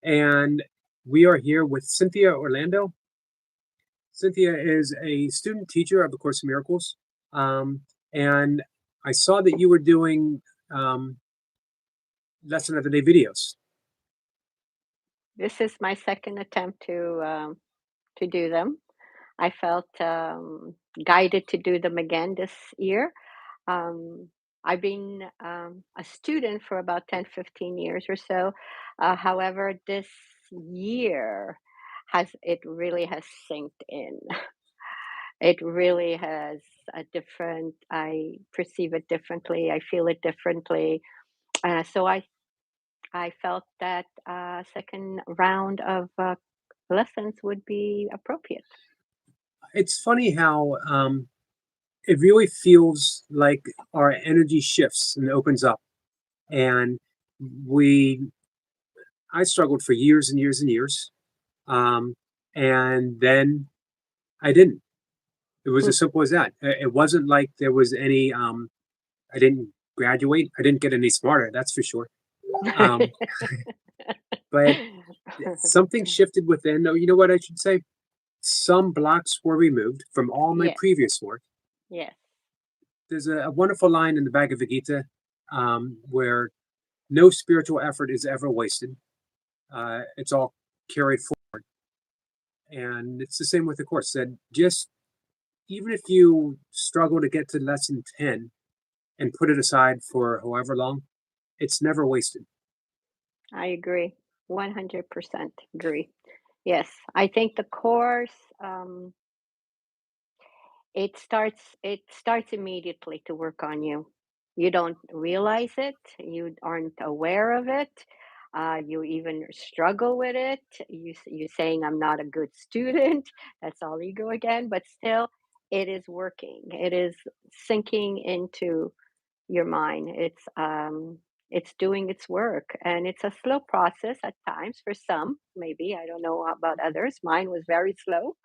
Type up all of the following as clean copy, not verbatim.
and we are here with Cynthia Orlando. Cynthia is a student teacher of A Course in Miracles, um, and I saw that you were doing um, lesson of the day videos. This is my second attempt to do them. I felt guided to do them again this year. Um, I've been a student for about 10, 15 years or so. However, this year it really has synced in. It really has I perceive it differently. I feel it differently. So I felt that second round of lessons would be appropriate. It's funny how it really feels like our energy shifts and opens up, and we. I struggled for years and years and years, um, and then I didn't. It was Hmm. as simple as that. It wasn't like there was any. I didn't graduate. I didn't get any smarter. That's for sure. Um, but something shifted within. No, you know what I should say? Some blocks were removed from all my Yes, previous work. yes, There's a wonderful line in the Bhagavad Gita where no spiritual effort is ever wasted. It's all carried forward, and it's the same with the course. That just even if you struggle to get to lesson 10 and put it aside for however long, it's never wasted. I agree. 100% agree. Yes, I think the course it starts immediately to work on you. You don't realize it, you aren't aware of it. You even struggle with it. You saying I'm not a good student. That's all ego again, but still it is working. It is sinking into your mind. It's doing its work, and it's a slow process at times for some. Maybe I don't know about others. Mine was very slow,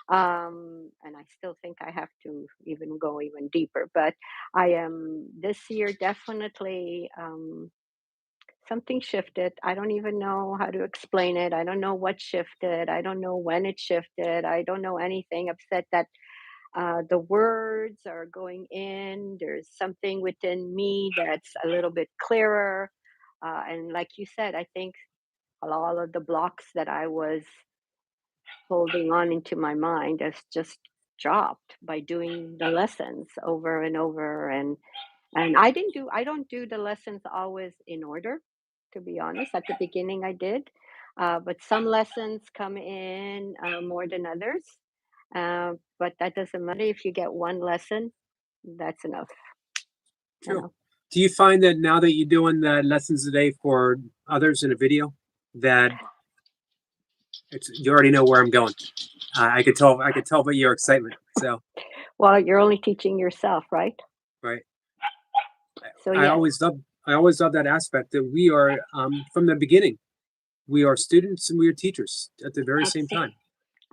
and I still think I have to even go even deeper. But I am this year definitely something shifted. I don't even know how to explain it. I don't know what shifted. I don't know when it shifted. I don't know anything. I've said that the words are going in. There's something within me that's a little bit clearer. And like you said, I think all of the blocks that I was holding on into my mind has just dropped by doing the lessons over and over. And I don't do the lessons always in order, to be honest. At the beginning I did. But some lessons come in more than others. But that doesn't matter. If you get one lesson, that's enough, you True. know. Do you find that now that you're doing the lessons a day for others in a video, that it's you already know where I'm going? I could tell. I could tell by your excitement. So, Well, you're only teaching yourself, right? right. So I yes, always love. I always love that aspect that we are from the beginning. We are students and we are teachers at the very same abs- time.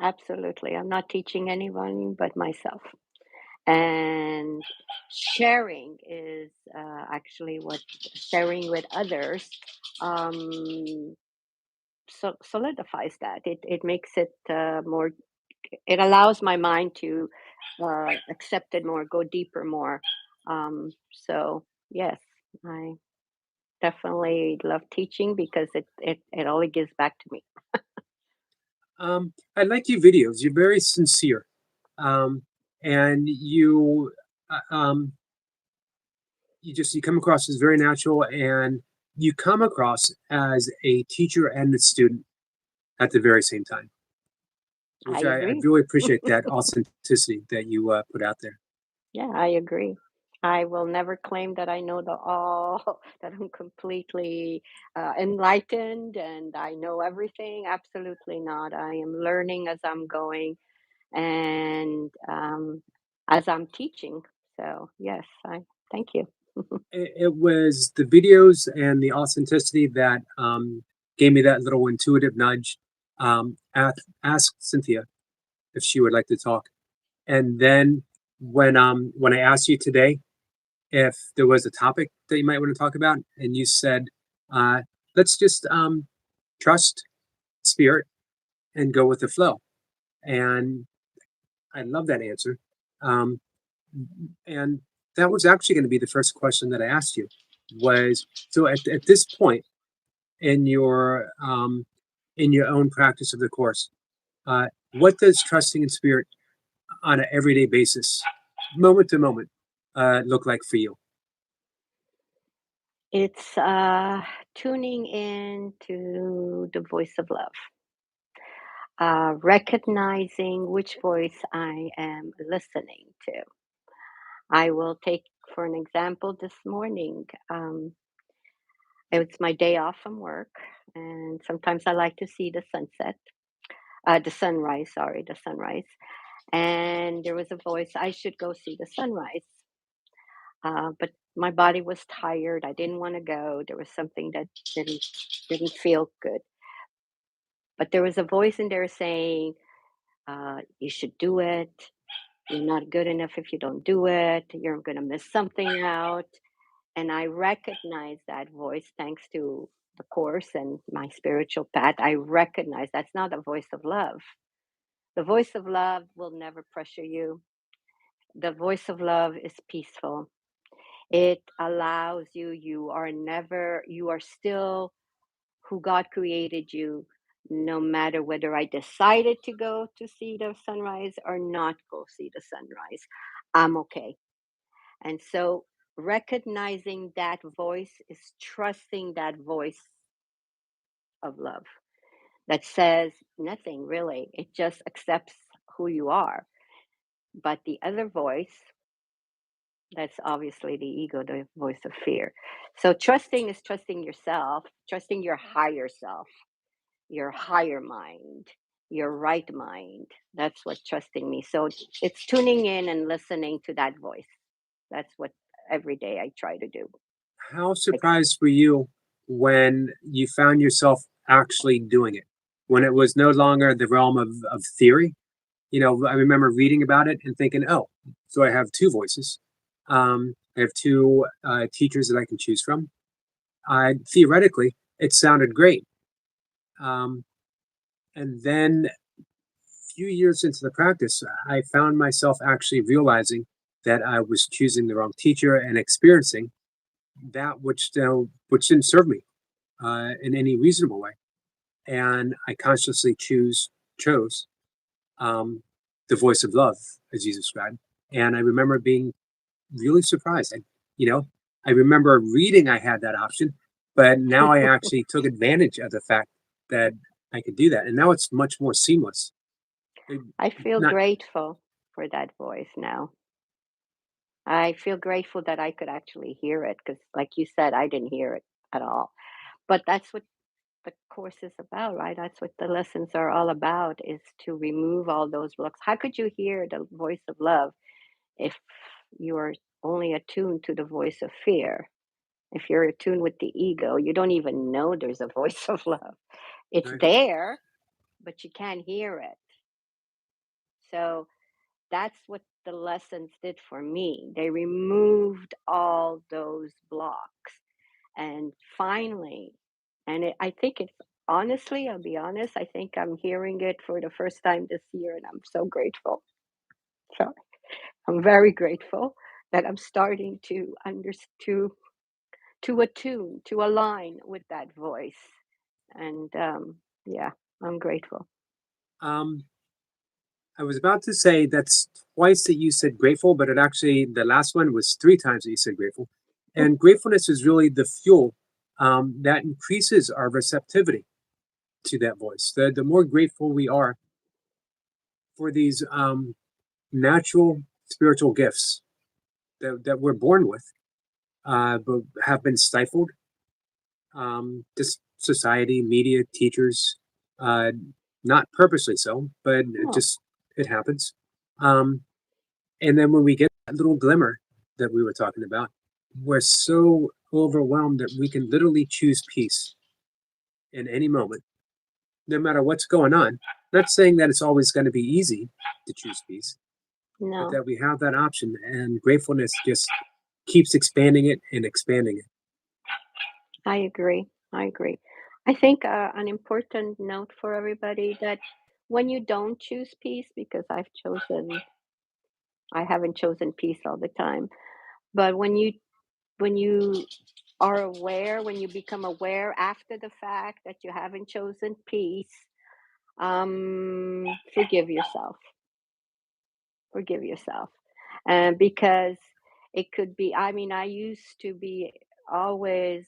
absolutely. I'm not teaching anyone but myself. And sharing is actually what sharing with others um, solidifies that. It makes it more. It allows my mind to accept it more, go deeper more. So yes, I definitely love teaching because it only gives back to me. I like your videos. You're very sincere, um, and you come across as very natural, and you come across as a teacher and a student at the very same time, I which I agree. really appreciate that authenticity that you put out there. Yeah, I agree. I will never claim that I know the all, that I'm completely enlightened and I know everything. Absolutely not. I am learning as I'm going and as I'm teaching. So, yes, I thank you. It was the videos and the authenticity that gave me that little intuitive nudge. Ask Cynthia if she would like to talk, and then when I asked you today if there was a topic that you might want to talk about, and you said, uh, let's just trust spirit and go with the flow. And I love that answer. Um, and that was actually going to be the first question that I asked you was, so at this point in your own practice of the course, what does trusting in spirit on an everyday basis, moment to moment, look like for you? It's tuning in to the voice of love, recognizing which voice I am listening to. I will take, for an example, this morning. It's my day off from work, and sometimes I like to see the sunset, the sunrise, sorry, the sunrise. And there was a voice, I should go see the sunrise. But my body was tired. I didn't want to go. There was something that didn't didn't feel good. But there was a voice in there saying, "You should do it. You're not good enough if you don't do it. You're going to miss something out." And I recognize that voice thanks to the course and my spiritual path. I recognize that's not a voice of love. The voice of love will never pressure you. The voice of love is peaceful. It allows you, you are still who God created you, no matter whether I decided to go to see the sunrise or not go see the sunrise. I'm okay. And so recognizing that voice is trusting that voice of love that says nothing really. It just accepts who you are. But the other voice, that's obviously the ego, the voice of fear. So trusting is trusting yourself, trusting your higher self, your higher mind, your right mind. That's what trusting me. So it's tuning in and listening to that voice. That's what every day I try to do. How Like, surprised were you when you found yourself actually doing it? When it was no longer the realm of theory? I remember reading about it and thinking, oh, so I have two voices. I have two teachers that I can choose from. Theoretically, it sounded great. Um, and then a few years into the practice, I found myself actually realizing that I was choosing the wrong teacher and experiencing that which didn't serve me in any reasonable way. And I consciously chose um, the voice of love, as you described. And I remember being really surprised. You know, I remember reading I had that option, but now I actually took advantage of the fact that I could do that, and now it's much more seamless. It- I feel Not grateful for that voice now. I feel grateful that I could actually hear it because, like you said, I didn't hear it at all. But that's what the course is about, right? That's what the lessons are all about, is to remove all those blocks. How could you hear the voice of love if you are only attuned to the voice of fear? If you're attuned with the ego, you don't even know there's a voice of love. It's right. there, but you can't hear it. So that's what the lessons did for me. They removed all those blocks. And finally, I think it's honestly, I'll be honest, I think I'm hearing it for the first time this year, and I'm so grateful. So I'm very grateful that I'm starting to to attune, to align with that voice. And yeah, I'm grateful. Um, I was about to say that's twice that you said grateful, but it actually the last one was three times that you said grateful. And gratefulness is really the fuel that increases our receptivity to that voice. The more grateful we are for these natural spiritual gifts that we're born with, but have been stifled. This society, media, teachers, uh, not purposely so, but Oh, it happens. Um, and then when we get that little glimmer that we were talking about, we're so overwhelmed that we can literally choose peace in any moment, no matter what's going on. Not saying that it's always going to be easy to choose peace, but no, that we have that option, and gratefulness just keeps expanding it and expanding it. I agree. I agree. I think an important note for everybody that when you don't choose peace, because I haven't chosen peace all the time, but when you are aware, when you become aware after the fact that you haven't chosen peace, forgive yourself. Forgive yourself. And because it could be, I mean, I used to be always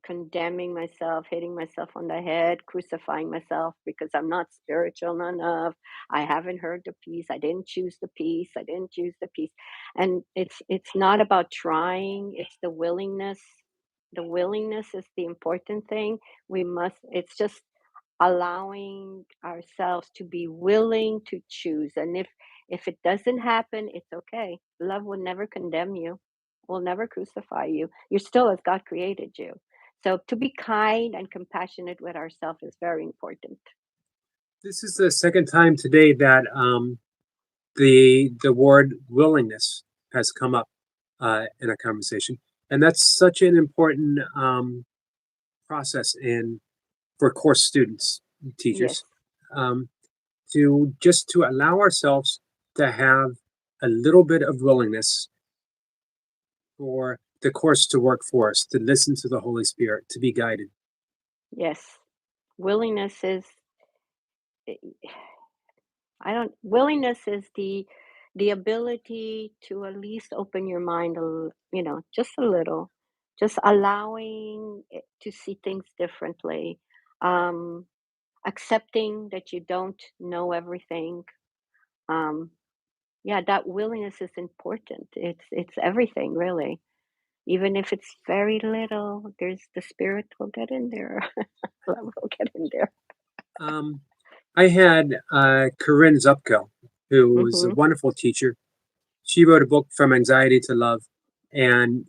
condemning myself, hitting myself on the head, crucifying myself because I'm not spiritual enough. I haven't heard the peace. I didn't choose the peace. I didn't choose the peace. And it's not about trying, it's the willingness. The willingness is the important thing. It's just allowing ourselves to be willing to choose. And if it doesn't happen, it's okay. Love will never condemn you, will never crucify you. You're still as God created you. So to be kind and compassionate with ourselves is very important. This is the second time today that the word willingness has come up in a conversation, and that's such an important process in for course students, Yes. teachers, um, to allow ourselves to have a little bit of willingness for the course to work for us, to listen to the Holy Spirit, to be guided. Yes. Willingness is I don't willingness is the ability to at least open your mind just a little, just allowing it to see things differently, um, accepting that you don't know everything. Um, yeah, that willingness is important. It's everything really. Even if it's very little, there's the spirit will get in there. Love will get in there. Um, I had Corinne Zupko, who was a Hmm. wonderful teacher. She wrote a book, From Anxiety to Love, and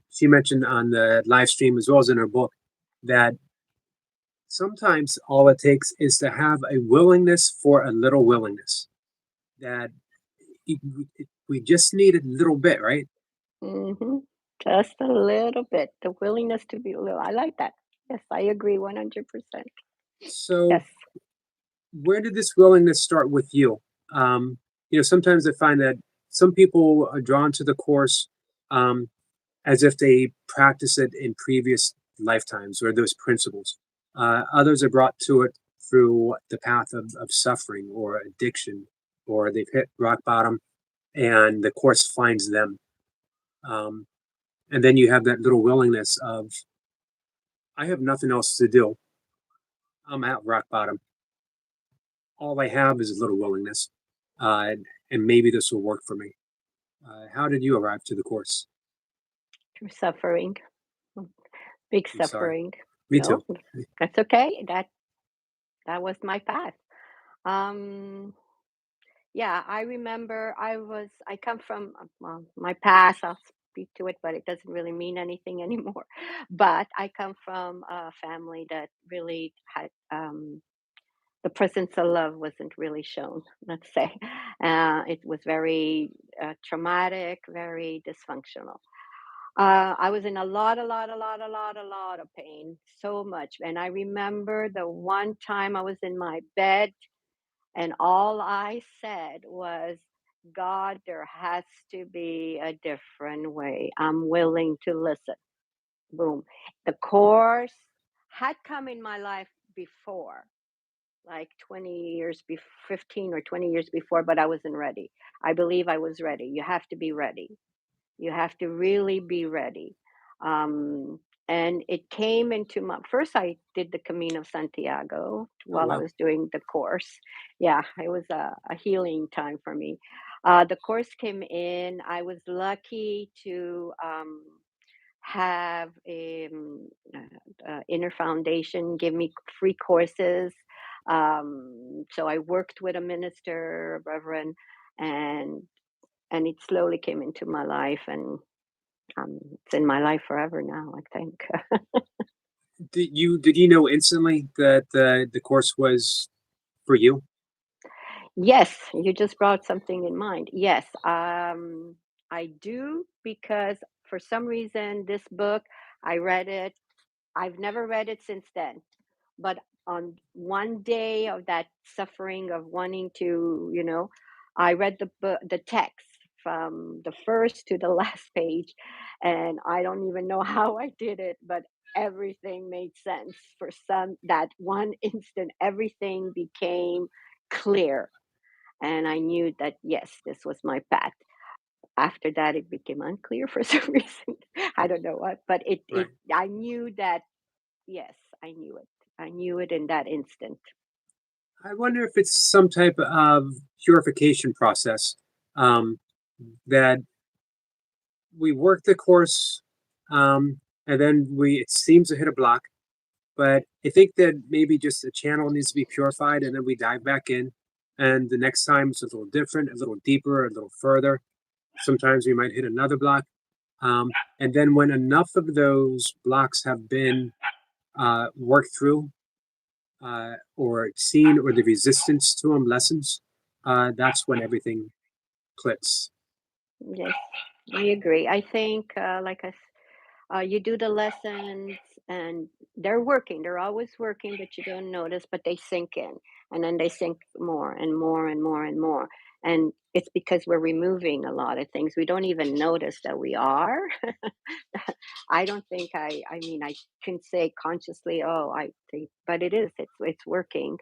she mentioned on the live stream as well as in her book that sometimes all it takes is to have a willingness for a little willingness. That we just need a little bit, right? Mhm. Just a little bit. The willingness to be a little I like that. Yes, I agree 100%. So, Yes. where did this willingness start with you? Sometimes I find that some people are drawn to the course um, as if they practice it in previous lifetimes or those principles. Others are brought to it through the path of suffering or addiction, or they've hit rock bottom and the course finds them. Um, and then you have that little willingness of, I have nothing else to do. I'm at rock bottom. All I have is a little willingness, and maybe this will work for me. How did you arrive to the course? Through suffering. Mm, big I'm sorry. suffering. Me No, too. that's okay. That was my path. Um, yeah, I remember I come from my past. I'll speak to it, but it doesn't really mean anything anymore. But I come from a family that really had the presence of love wasn't really shown, let's say. It was very traumatic, very dysfunctional. I was in a lot of pain, so much. And I remember the one time I was in my bed, and all I said was, God, there has to be a different way. I'm willing to listen. Boom. The course had come in my life before, like 20 years, 15 or 20 years before, but I wasn't ready. I believe I was ready. You have to be ready. You have to really be ready. Um, and it came into my first, I did the Camino of Santiago Oh while I wow. was doing the course. Yeah, it was a healing time for me. The course came in. I was lucky to have a inner foundation give me free courses. So I worked with a minister, a reverend, and it slowly came into my life, and it's in my life forever now, I think. Did you know instantly that the course was for you? Yes, you just brought something in mind. Yes, I do because for some reason this book I read it. I've never read it since then. But on one day of that suffering of wanting to, I read the text from the first to the last page, and I don't even know how I did it, but everything made sense. For some, that one instant, everything became clear, and I knew that yes, this was my path. After that, it became unclear for some reason. I don't know what, but Right. I knew that. Yes, I knew it. I knew it in that instant. I wonder if it's some type of purification process, um, that we work the course, and then we it seems to hit a block. But I think that maybe just the channel needs to be purified, and then we dive back in. And the next time it's a little different, a little deeper, a little further. Sometimes we might hit another block. And then when enough of those blocks have been worked through, or seen, or the resistance to them lessens, that's when everything clicks. Yes, I agree. I think, you do the lessons and they're working. They're always working, but you don't notice, but they sink in and then they sink more and more and more and more. And it's because we're removing a lot of things. We don't even notice that we are. I don't think I mean, I can say consciously, oh, I think, but it's working.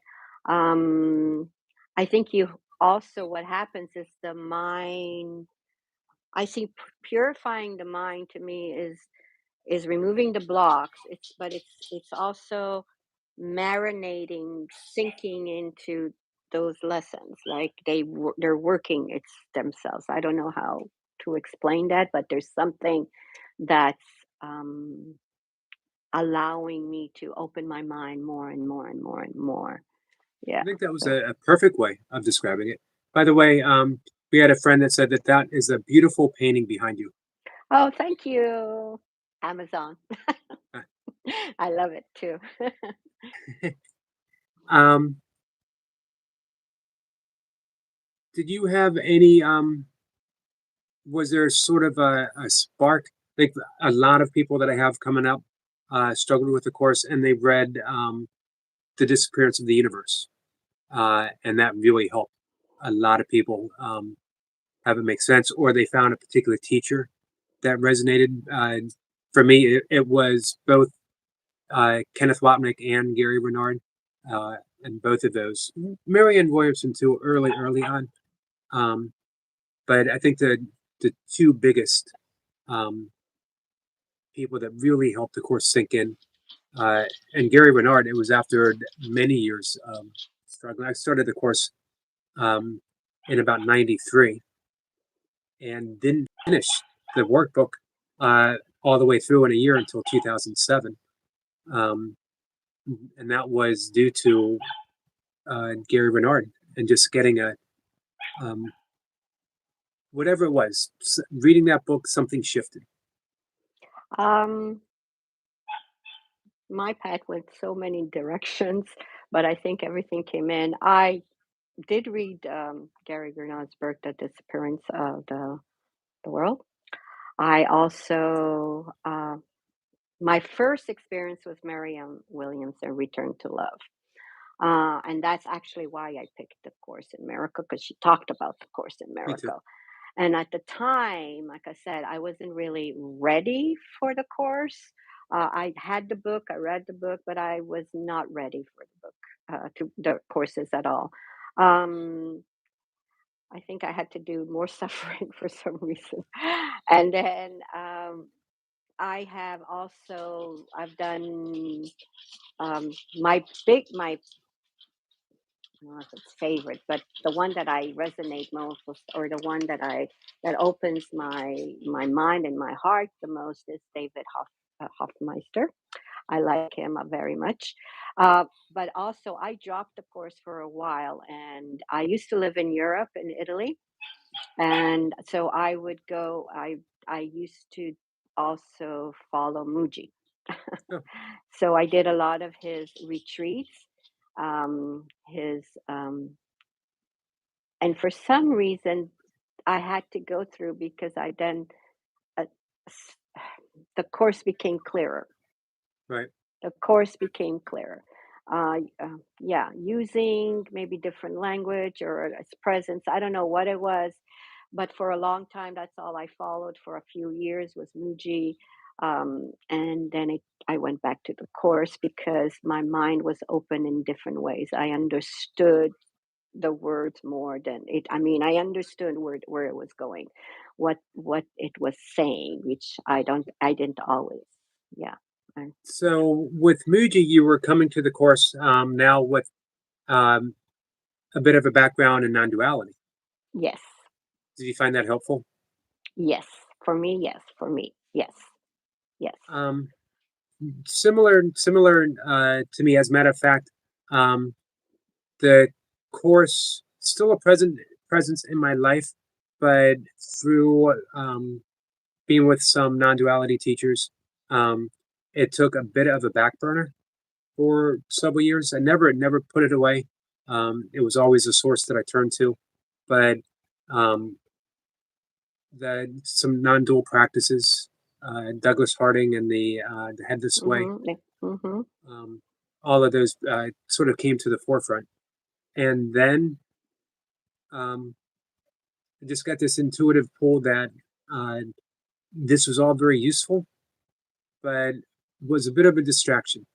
Um, I think you also, what happens is the mind, I see purifying the mind to me is removing the blocks. It's also marinating, sinking into those lessons. Like they're working it's themselves. I don't know how to explain that, but there's something that's um, allowing me to open my mind more and more and more and more. I Yeah. think that was So, a perfect way of describing it. By the way, we had a friend that said that that is a beautiful painting behind you. oh, thank you, Amazon. Uh, I love it too. Um, did you have any? Was there sort of a spark? Like a lot of people that I have coming up struggled with the course, and they read "The Disappearance of the Universe," and that really helped a lot of people have it make sense, or they found a particular teacher that resonated. For me, it was both Kenneth Wapnick and Gary Renard, and both of those. Marianne Williamson too, early on. Um, but I think the two biggest um, people that really helped the course sink in, uh, and Gary Renard. It was after many years struggling. I started the course um, in about '93 and didn't finish the workbook all the way through in a year until 2007. Um, and that was due to Gary Renard and just getting a um, whatever it was. Reading that book, something shifted. um, my path went so many directions, but I think everything came in. I did read Gary Gernard's book, The Disappearance of the World. I also, my first experience was Marianne Williamson, Return to Love. And that's actually why I picked the Course in Miracle because she talked about the Course in Me too. Miracle. And at the time, like I said, I wasn't really ready for the course. I had the book, I read the book, but I was not ready for the book, to the courses at all. Um, I think I had to do more suffering for some reason. And then I have also I've done my I don't know if it's favorite, but the one that I resonate most with, or the one that opens my mind and my heart the most is David Hoffmeister. I like him very much. But also, I dropped the course for a while, and I used to live in Europe, in Italy, and so I would go. I used to also follow Muji, Oh, so I did a lot of his retreats, his and for some reason I had to go through because I then uh, s- the course became clearer. right. The course became clearer. Yeah, using maybe different language or its presence. I don't know what it was, but for a long time, that's all I followed for a few years was Muji. And then I went back to the course because my mind was open in different ways. I understood the words more than it. I mean, I understood where it was going, what it was saying, which I didn't always. Yeah. I, So with Muji, you were coming to the course now with um, a bit of a background in non-duality. yes. Did you find that helpful? Yes. For me, yes. For me, yes. Yes. Um, similar to me. As a matter of fact, um, the course still a presence in my life, but through being with some non-duality teachers, um, it took a bit of a back burner for several years. I never put it away. It was always a source that I turned to, but um, some non-dual practices, Douglas Harding and the Head This Way, Mhm. Mhm. um, all of those sort of came to the forefront, and then um, I just got this intuitive pull that uh, this was all very useful, but was a bit of a distraction.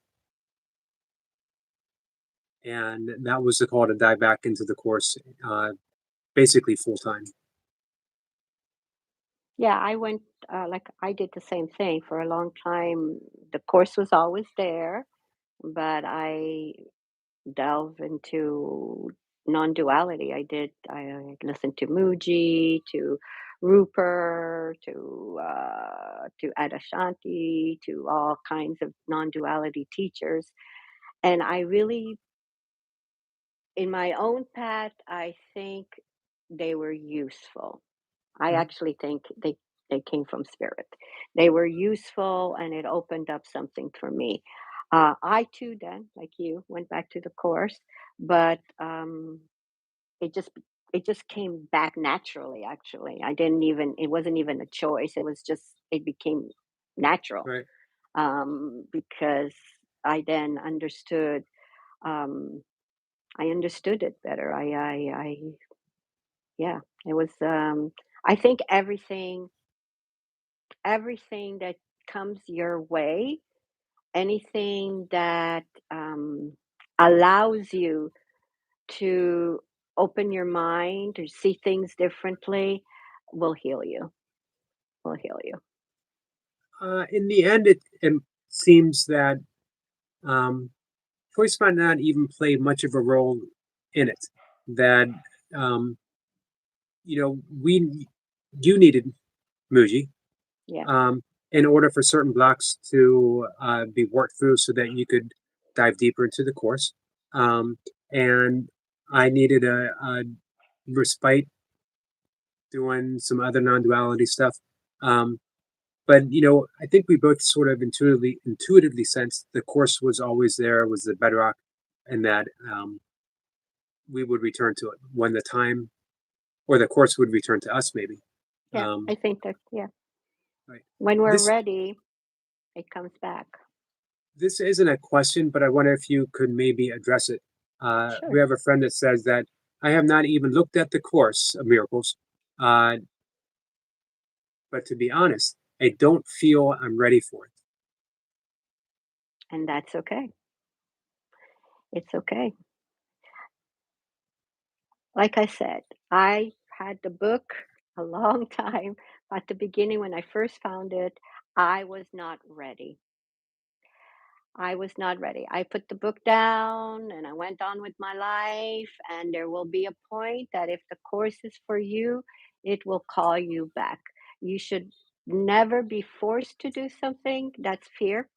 And that was the call to dive back into the course, basically full time. Yeah, I went like I did the same thing for a long time. The course was always there, but I delve into non-duality. I listened to Muji, to Rupert, to Adashanti, to all kinds of non-duality teachers. And I really, in my own path, I think they were useful. I Mhm. actually think they came from spirit. They were useful, and it opened up something for me. I too, then, like you, went back to the course, but it just it just came back naturally. Actually, I didn't even. It wasn't even a choice. It was just it became natural Right. because I then understood. Um, I understood it better. Yeah. It was. I think everything that comes your way, anything that um, allows you to open your mind or see things differently will heal you, will heal you. In the end, it seems that um, choice might not even play much of a role in it. That um, we you needed Muji Yeah. um, in order for certain blocks to be worked through, so that you could dive deeper into the course. Um, and I needed a respite doing some other non-duality stuff. Um, but I think we both sort of intuitively sensed the course was always there, was the bedrock, and that we would return to it when the time, or the course would return to us, maybe. Yeah. Um, I think that, yeah. right. When we're This ready, it comes back. this isn't a question, but I wonder if you could maybe address it. We Sure. have a friend that says that I have not even looked at the Course of Miracles, uh, but to be honest, I don't feel I'm ready for it. And that's okay. It's okay. Like I said, I had the book a long time. At the beginning, when I first found it, I was not ready. I was not ready. I put the book down and I went on with my life. And there will be a point that if the course is for you, it will call you back. You should never be forced to do something. That's fear.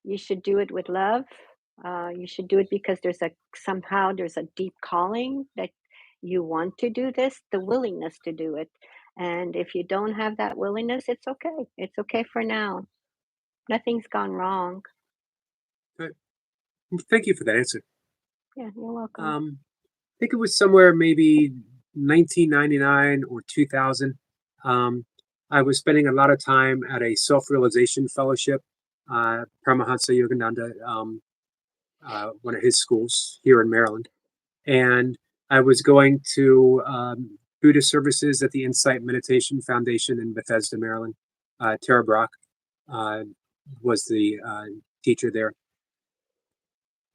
You should do it with love. You should do it because there's a deep calling that you want to do this, the willingness to do it. And if you don't have that willingness, it's okay. It's okay for now. Nothing's gone wrong. But thank you for that answer. Yeah, you're welcome. I think it was somewhere maybe 1999 or 2000. Um, I was spending a lot of time at a self realization fellowship, Paramahansa Yogananda one of his schools here in Maryland, and I was going to Buddhist services at the Insight Meditation Foundation in Bethesda, Maryland. Tara Brock uh, was the teacher there,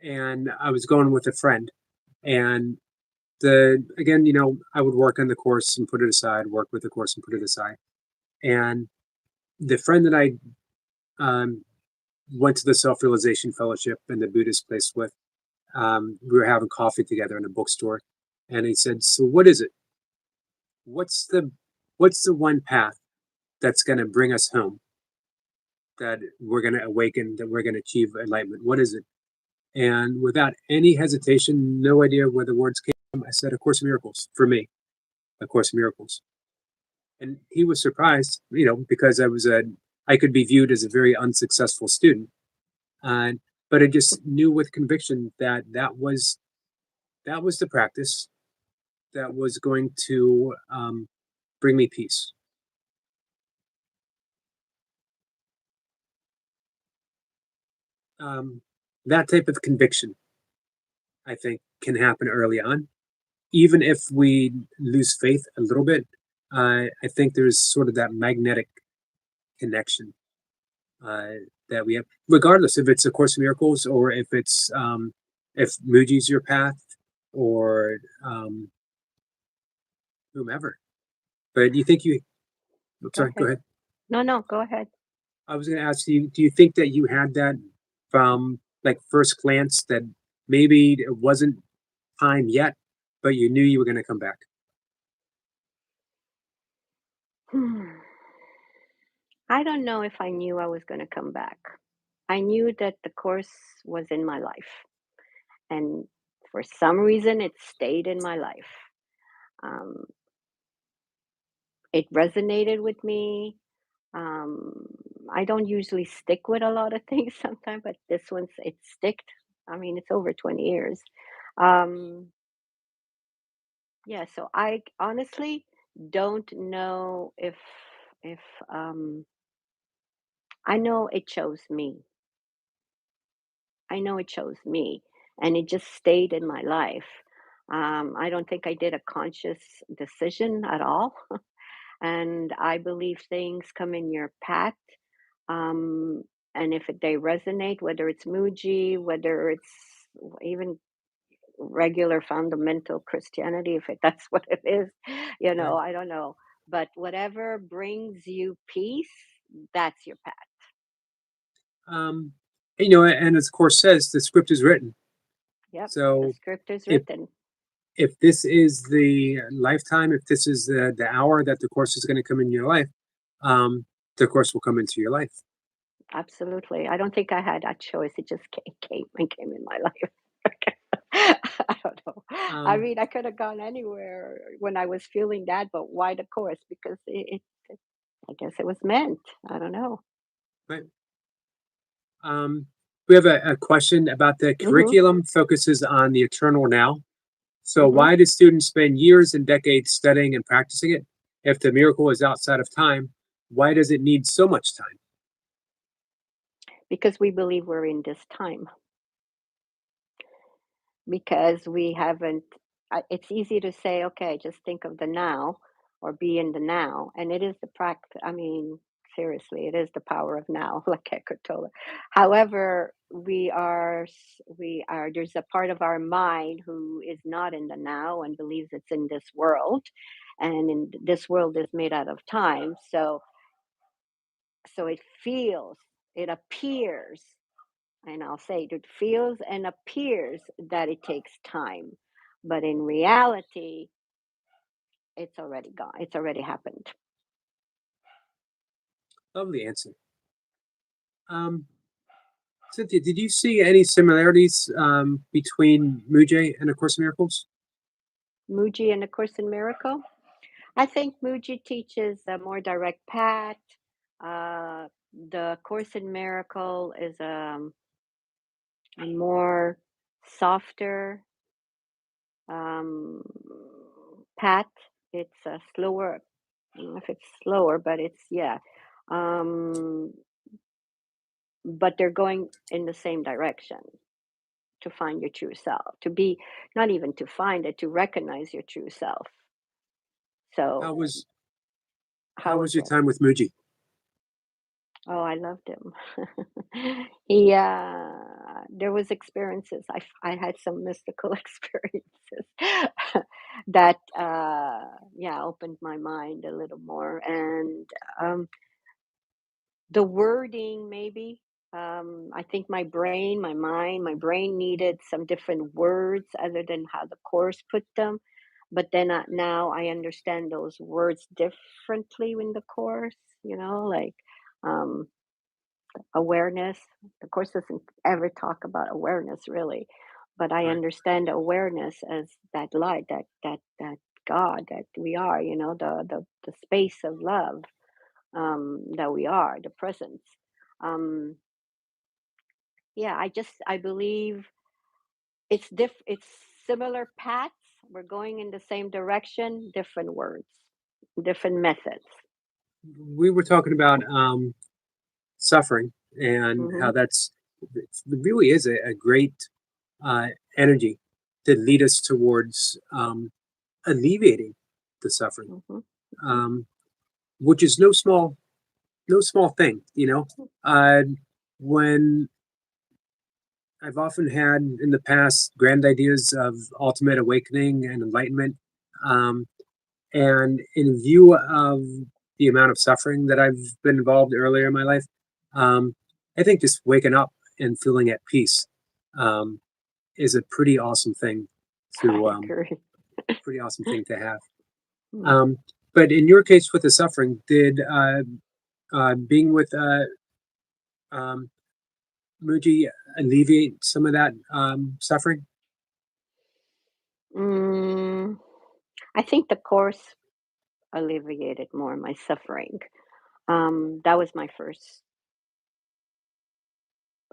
and I was going with a friend. And the again, I would work on the course and put it aside, work with the course and put it aside. And the friend that I um, went to the Self Realization Fellowship and the Buddhist place with, we were having coffee together in a bookstore, and he said, "So what is it? What's the what's the one path that's going to bring us home? That we're going to awaken? That we're going to achieve enlightenment? What is it?" And without any hesitation, no idea where the words came from, I said, "A Course in Miracles." For me, A Course in Miracles. And he was surprised, because I could be viewed as a very unsuccessful student, uh, but I just knew with conviction that that was the practice that was going to bring me peace. Um, that type of conviction, I think, can happen early on, even if we lose faith a little bit. I think there's sort of that magnetic connection uh, that we have, regardless if it's A Course in Miracles or if Muji's your path or whomever. But do you think you? I'm Go sorry. Go ahead. ahead. No, no, go ahead. I was going to ask you. Do you think that you had that from like first glance that maybe it wasn't time yet, but you knew you were going to come back? I don't know if I knew I was going to come back. I knew that the course was in my life, and for some reason, it stayed in my life. Um, it resonated with me. Um, I don't usually stick with a lot of things sometimes, but this one's it sticked. I mean, it's over 20 years. Um, yeah, so I honestly don't know if I know it chose me. I know it chose me, and it just stayed in my life. I don't think I did a conscious decision at all. And I believe things come in your path. Um, and if they resonate, whether it's Muji, whether it's even regular fundamental Christianity, if that's what it is, Right. I don't know. But whatever brings you peace, that's your path. Um, and as the course says, the script is written. Yep, the So script is if written. if this is the lifetime, if this is the hour that the course is going to come in your life, um, the course will come into your life. Absolutely. I don't think I had a choice. It just came in my life. I don't know. I Um, mean, I could have gone anywhere when I was feeling that, but why the course? Because I guess it was meant. I don't know. right. We have a question about the Hmm. curriculum focuses on the eternal now. So Hmm. why do students spend years and decades studying and practicing it? If the miracle is outside of time, why does it need so much time? Because we believe we're in this time. Because we haven't it's easy to say, okay, just think of the now or be in the now, and it is the practice. I mean, seriously, it is the power of now, like Eckhart Tolle. However, we are there's a part of our mind who is not in the now and believes it's in this world, and in this world is made out of time. So it feels, it appears, and I'll say it feels and appears that it takes time. But in reality, it's already gone. It's already happened. Lovely answer. Um, Cynthia, did you see any similarities between Mujay and A Course in Miracles? Muji and A Course in Miracle. I think Muji teaches a more direct path. The Course in Miracle is a more softer um, path. It's a slower. I don't know if it's slower, but it's yeah. Um, but they're going in the same direction. to find your true self, to be not even to find it, to recognize your true self. How So, was how how was was your what? time with Muji? Oh, I loved him. He, there was experiences. I had some mystical experiences that, yeah, opened my mind a little more. And um, the wording, maybe. I think my mind, my brain needed some different words other than how the course put them. But then now I understand those words differently in the course, like um, awareness. The course doesn't ever talk about awareness really, but I Right, understand awareness as that light, that God that we are, the space of love, that we are, the presence. Um, yeah, I believe it's similar paths. We're going in the same direction, different words, different methods. we were talking about suffering and Hmm. how it really is a great uh, energy to lead us towards alleviating the suffering, Hmm. um, which is no small thing. Uh, when I've often had in the past grand ideas of ultimate awakening and enlightenment, um, and in view of the amount of suffering that I've been involved earlier in my life, um, I think just waking up and feeling at peace um, is a I to agree. pretty awesome thing to have. Mm. Um, but in your case with the suffering, did being with um, Muji alleviate some of that suffering? Mm, I think the course alleviated more my suffering. That was my first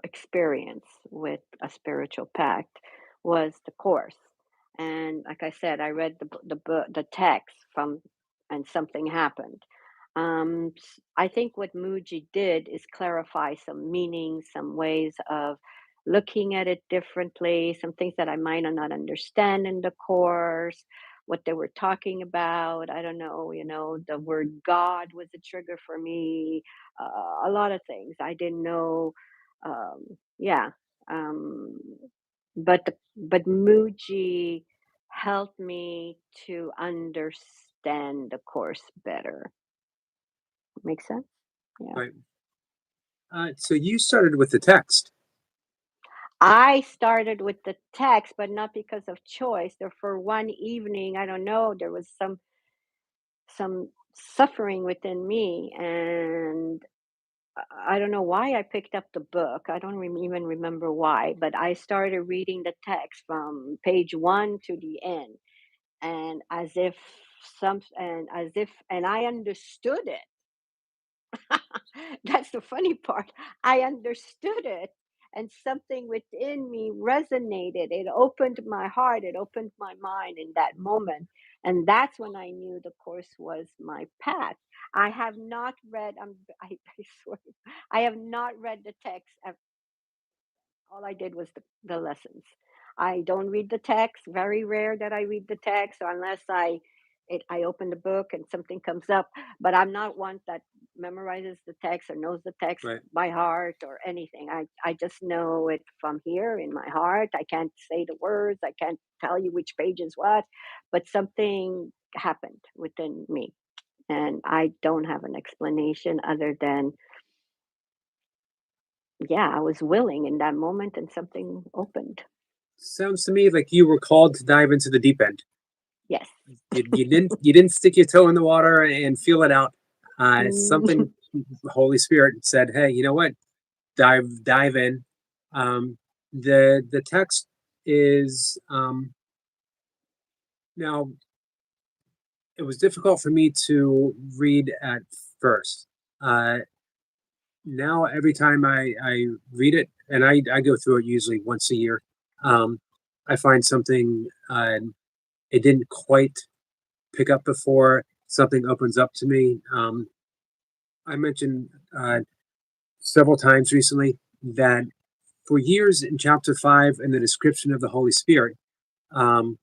experience with a spiritual pact, was the course. And like I said, I read the text from, and something happened. I think what Muji did is clarify some meanings, some ways of looking at it differently, some things that I might not understand in the course, what they were talking about. I don't know, the word God was a trigger for me. A lot of things I didn't know. Yeah. Um, but Muji helped me to understand the course better. Make sense? Yeah. Right. So you started with the text, I started with the text, but not because of choice. There for one evening, I don't know, there was some suffering within me, and I don't know why I picked up the book. I don't even remember why, but I started reading the text from page one to the end, and and I understood it. That's the funny part. I understood it, and something within me resonated. It opened my heart, it opened my mind in that moment. And that's when I knew the course was my path. I have not read, I swear, I have not read the text. All I did was the lessons. I don't read the text. Very rare that I read the text, or unless I open the book and something comes up. But I'm not one that memorizes the text or knows the text right? by heart or anything. I just know it from here in my heart. I can't say the words. I can't tell you which page is what, but something happened within me, and I don't have an explanation other than, yeah, I was willing in that moment and something opened. Sounds to me like you were called to dive into the deep end. Yes. You didn't stick your toe in the water and feel it out. Mm. Something the Holy Spirit said, "Hey, you know what? Dive in." Um, the text is now. It was difficult for me to read at first. Uh, Now every time I read it, and I go through it usually once a year, um, I find something it didn't quite pick up before. Something opens up to me. I mentioned several times recently that for years in chapter 5 in the description of the Holy Spirit, um,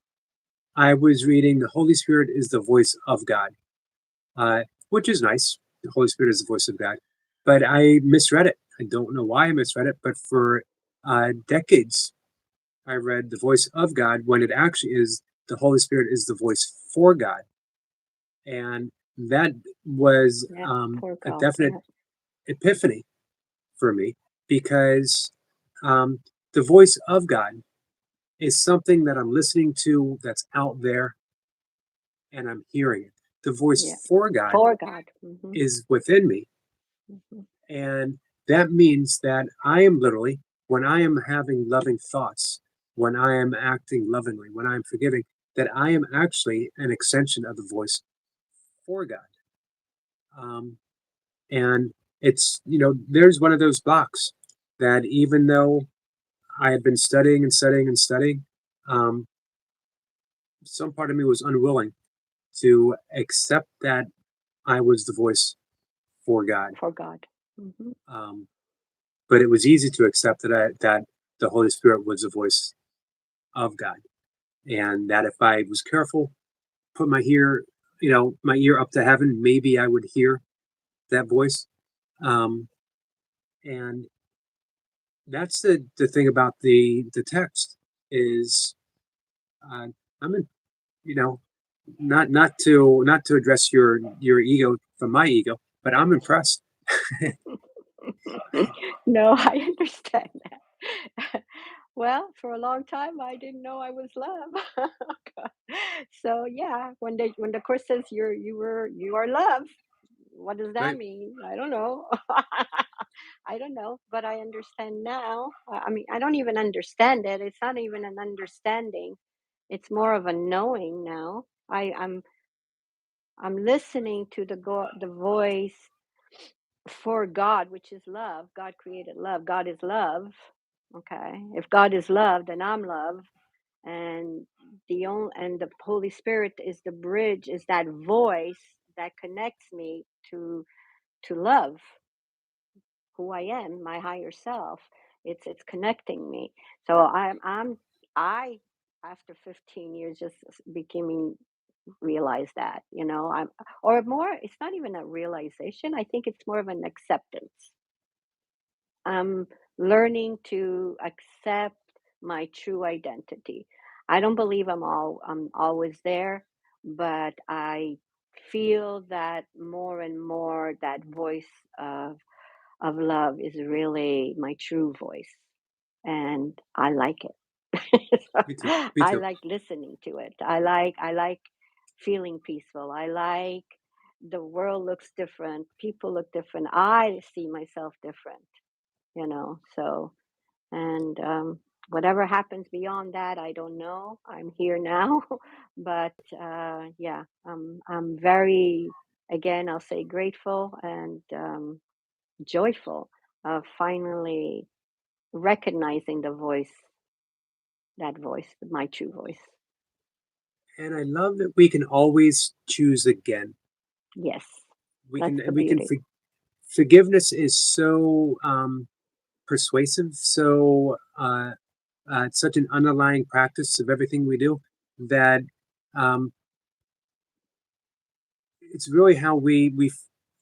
I was reading the Holy Spirit is the voice of God, which is nice. The Holy Spirit is the voice of God. But I misread it. I don't know why I misread it, but for decades, I read the voice of God when it actually is the Holy Spirit is the voice for God. And that was Yeah, for a God. definite Yeah, epiphany for me because um, the voice of God is something that I'm listening to that's out there and I'm hearing it. The yeah, voice for God for God. is within me. Hmm. And that means that I am literally, when I am having loving thoughts, when I am acting lovingly, when I am forgiving, that I am actually an extension of the voice for God. Um, and there's one of those blocks that even though I had been studying and studying and studying, um, some part of me was unwilling to accept that I was the voice for God. For God. Hmm. Um, but it was easy to accept that the Holy Spirit was the voice of God, and that if I was careful, put my ear up to heaven, maybe I would hear that voice. Um, and that's the thing about the text is uh, I'm in, you know, not to address your ego from my ego, but I'm impressed. No, I understand that. Well, for a long time, I didn't know I was love. So yeah, when the course says you are love, what does that Right? mean? I don't know. I don't know, but I understand now. I mean, I don't even understand it. It's not even an understanding. It's more of a knowing now. I'm listening to the voice for God, which is love. God created love. God is love. Okay. If God is love, then I'm love. And the Holy Spirit is the bridge, is that voice that connects me to love, who I am, my higher self. It's connecting me. So I after 15 years just becoming realize that, I'm or more, it's not even a realization. I think it's more of an acceptance. I'm learning to accept my true identity. I don't believe I'm always there, but I feel that more and more that voice of love is really my true voice, and I like it. So, Me too. Me I too. like listening to it. I like feeling peaceful. I like the world looks different, people look different. I see myself different. So, and whatever happens beyond that, I don't know. I'm here now, but yeah, I'm very, again, I'll say grateful and joyful of finally recognizing that voice, my true voice. And I love that we can always choose again. Yes, We can that's the we can beauty. forgiveness is so persuasive, so it's such an underlying practice of everything we do that um, it's really how we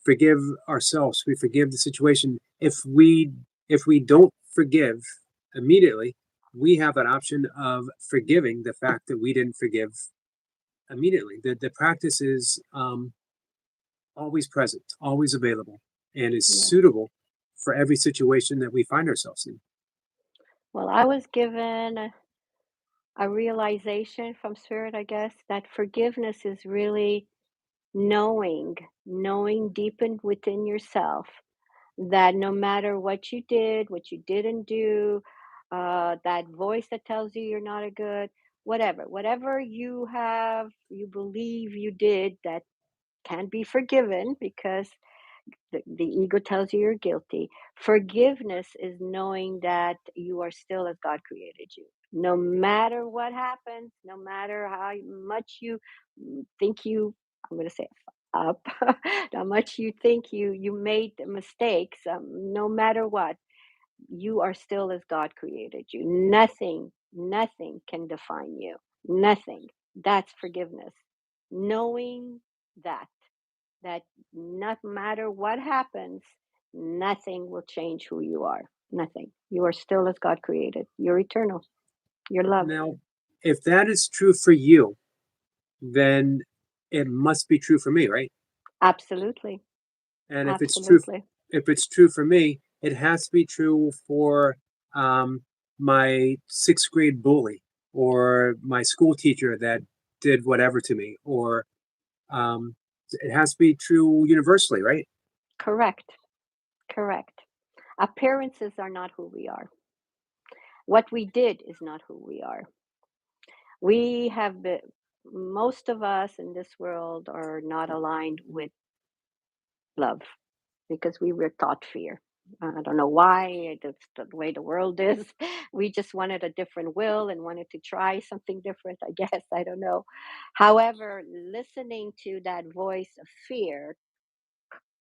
forgive ourselves. We forgive the situation. If we don't forgive immediately, we have an option of forgiving the fact that we didn't forgive immediately. The practice is always present, always available, and is Yes. suitable for every situation that we find ourselves in. Well, I was given a realization from Spirit, I guess, that forgiveness is really knowing deep within yourself that no matter what you did, what you didn't do, that voice that tells you you're not a good, whatever you believe you did that can be forgiven because the ego tells you you're guilty. Forgiveness is knowing that you are still as God created you. No matter what happens, no matter how much you think I'm going to say up, how much you think you made mistakes, no matter what, you are still as God created you. Nothing can define you. Nothing. That's forgiveness. Knowing that, that not matter what happens, nothing will change who you are. Nothing. You are still as God created. You're eternal. You're loved. Now, if that is true for you, then it must be true for me, right? Absolutely. And Absolutely. if it's true for me, it has to be true for um, my sixth grade bully or my school teacher that did whatever to me, or um, it has to be true universally, right? Correct. Correct. Appearances are not who we are. What we did is not who we are. We have been, most of us in this world are not aligned with love because we were taught fear. I don't know why, that's the way the world is. We just wanted a different will and wanted to try something different, I guess. I don't know. However, listening to that voice of fear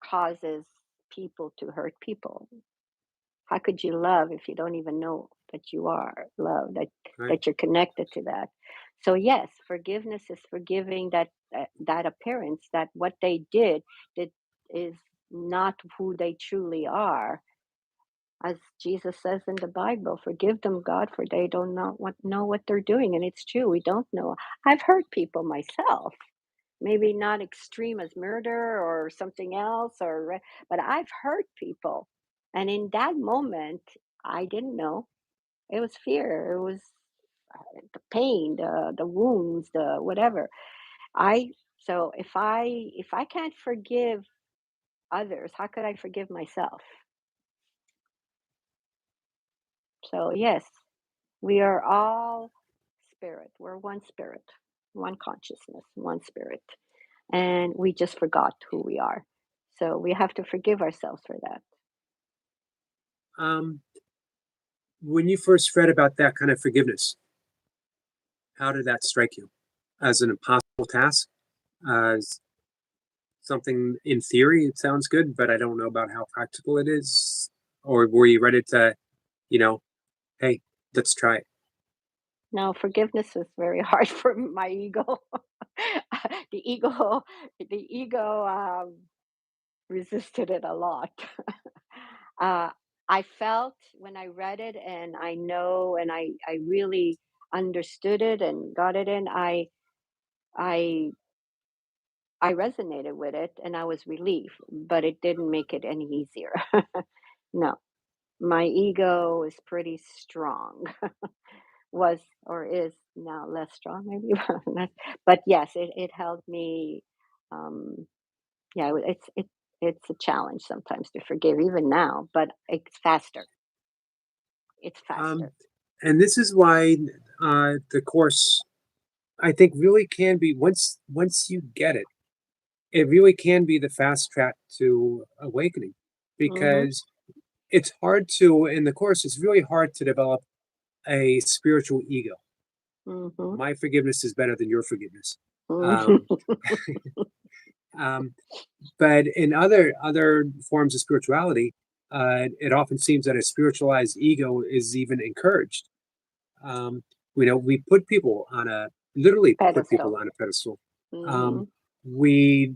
causes people to hurt people. How could you love if you don't even know that you are loved, Right. that you're connected to that? So yes, forgiveness is forgiving that appearance, that what they did that is not who they truly are. As Jesus says in the Bible, forgive them, God, for they don't know what they're doing. And it's true, we don't know. I've hurt people myself, maybe not extreme as murder or something else, but I've hurt people. And in that moment, I didn't know. It was fear. It was the pain, the wounds, the whatever. I so if I can't forgive others, how could I forgive myself? So yes, we are all spirit. We're one spirit, one consciousness, one spirit. And we just forgot who we are. So we have to forgive ourselves for that. Um, when you first read about that kind of forgiveness, how did that strike you? As an impossible task? As something in theory, it sounds good, but I don't know about how practical it is. Or were you ready to, you know, hey, let's try it? No, forgiveness was very hard for my ego. the ego, the ego resisted it a lot. uh, I felt when I read it, and I know, and I really understood it and got it in. I I resonated with it, and I was relieved, but it didn't make it any easier. No, my ego is pretty strong. Was or is now less strong, maybe. But yes, it helped me. Um, yeah, it's a challenge sometimes to forgive, even now, but it's faster. It's Um, faster. and this is why the course, I think, really can be once you get it, it really can be the fast track to awakening, Mhm. because it's hard to in the course. It's really hard to develop a spiritual ego. Mhm. My forgiveness is better than your forgiveness. Mhm. Um, um, but in other forms of spirituality, it often seems that a spiritualized ego is even encouraged. Um, we put people on a literally put people Pedestal. on a pedestal. Um, Mhm. we,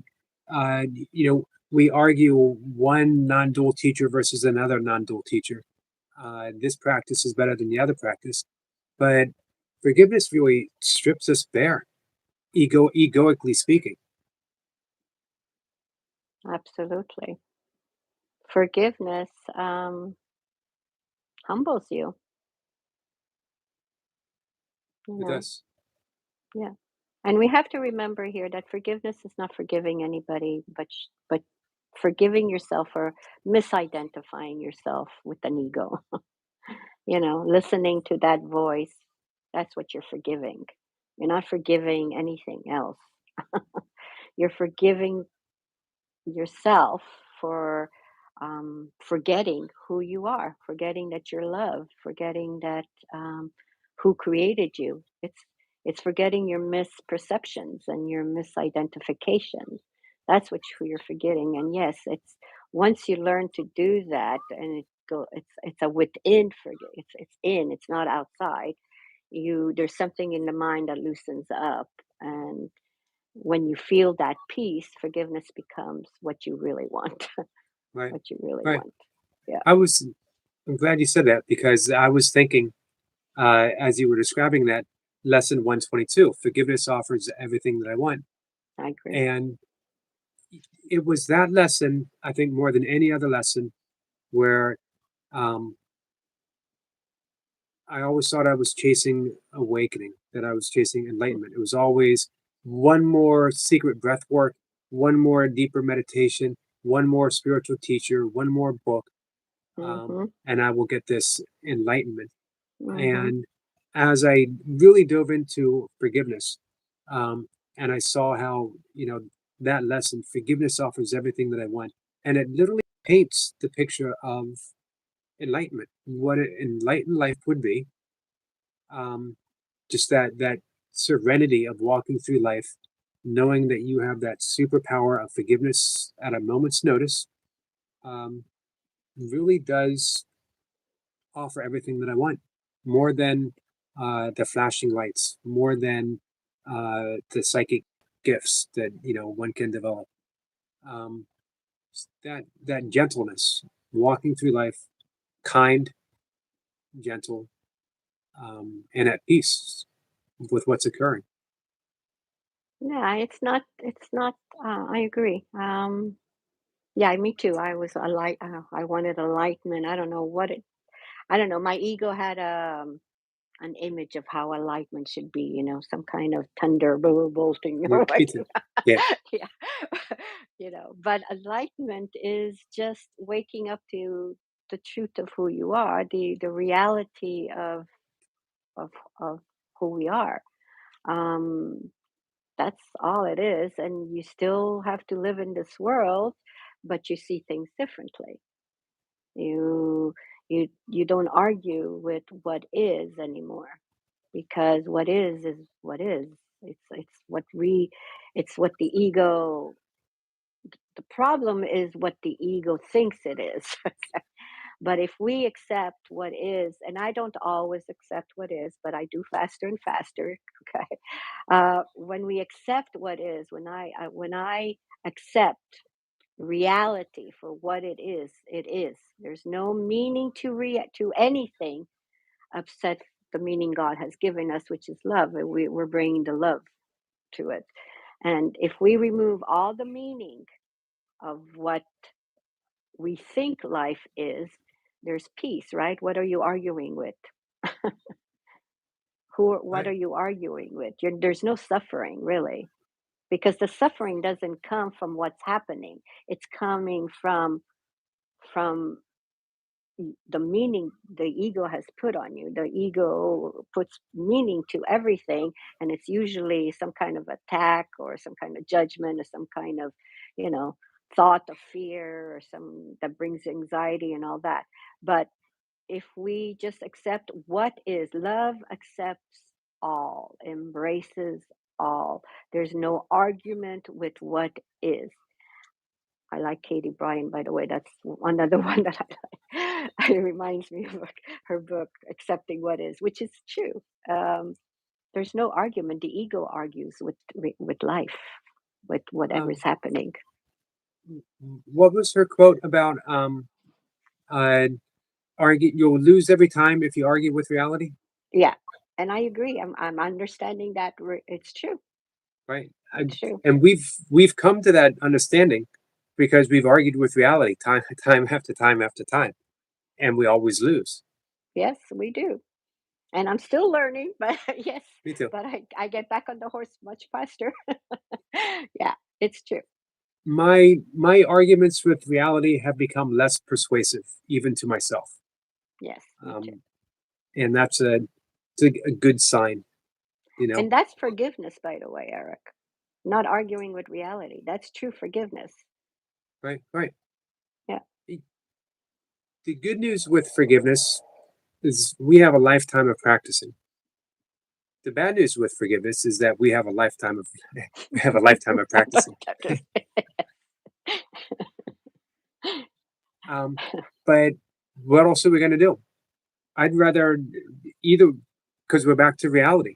we argue one non-dual teacher versus another non-dual teacher. This practice is better than the other practice, but forgiveness really strips us bare, egoically speaking. Absolutely. Forgiveness humbles you, you With know. us. Yeah. And we have to remember here that forgiveness is not forgiving anybody, but forgiving yourself for misidentifying yourself with an ego. Listening to that voice, that's what you're forgiving. You're not forgiving anything else. You're forgiving yourself for forgetting who you are, forgetting that you're loved, forgetting that who created you. It's forgetting your misperceptions and your misidentifications. That's who you're forgetting. And yes, it's once you learn to do that, and it's a within forget. It's in. It's not outside. There's something in the mind that loosens up, and when you feel that peace, forgiveness becomes what you really want. Right. What you really Right. want. Yeah, I was. I'm glad you said that because I was thinking, as you were describing that lesson 122, forgiveness offers everything that I want, I agree. and it was that lesson, I think, more than any other lesson, where um, I always thought I was chasing awakening, that I was chasing enlightenment. It was always one more secret breath work, one more deeper meditation, one more spiritual teacher, one more book, Mhm. and I will get this enlightenment. Mhm. And as I really dove into forgiveness, um, and I saw how, that lesson, forgiveness offers everything that I want. And it literally paints the picture of enlightenment, what an enlightened life would be. Um, just that serenity of walking through life, knowing that you have that superpower of forgiveness at a moment's notice, um, really does offer everything that I want, more than the flashing lights, more than the psychic gifts that one can develop. Um, that gentleness, walking through life, kind, gentle, and at peace with what's occurring. Yeah, it's not I agree. Yeah, me too. I wanted enlightenment. I don't know. My ego had an image of how enlightenment should be, some kind of thunder bolting, Me like too. Yeah. yeah. But enlightenment is just waking up to the truth of who you are, the reality of of who we are. Um that's all it is, and you still have to live in this world, but you see things differently. You you don't argue with what is anymore, because what is what is. It's what the ego. The problem is what the ego thinks it is. But if we accept what is, and I don't always accept what is, but I do faster and faster. Okay, when we accept what is, when I accept reality for what it is, it is. There's no meaning to anything except the meaning God has given us, which is love, and we're bringing the love to it. And if we remove all the meaning of what we think life is, there's peace, right? What are you arguing with? What Right. are you arguing with? There's no suffering, really, because the suffering doesn't come from what's happening. It's coming from the meaning the ego has put on you. The ego puts meaning to everything, and it's usually some kind of attack or some kind of judgment or some kind of, you know, thought of fear or some that brings anxiety and all that. But if we just accept what is, love accepts all, embraces all. There's no argument with what is. I like Katie Bryan, by the way. That's another one that I like. It reminds me of her book, Accepting What Is, which is true. There's no argument. The ego argues with life, with Um, whatever's happening. what was her quote about? Uh, argue. You'll lose every time if you argue with reality. Yeah, and I agree. I'm understanding that it's true. Right. It's true. And we've come to that understanding because we've argued with reality time time after time after time, and we always lose. Yes, we do. And I'm still learning, but yes, Me too. but I get back on the horse much faster. Yeah, it's true. My arguments with reality have become less persuasive, even to myself, Yes, me too. um, and it's a good sign. You know. And that's forgiveness, by the way, Eric. Not arguing with reality. That's true forgiveness. Right. Right. Yeah. The good news with forgiveness is we have a lifetime of practicing. The bad news with forgiveness is that we have a lifetime of we have a lifetime of practicing. Um, but what else are we going to do? I'd rather either, because we're back to reality.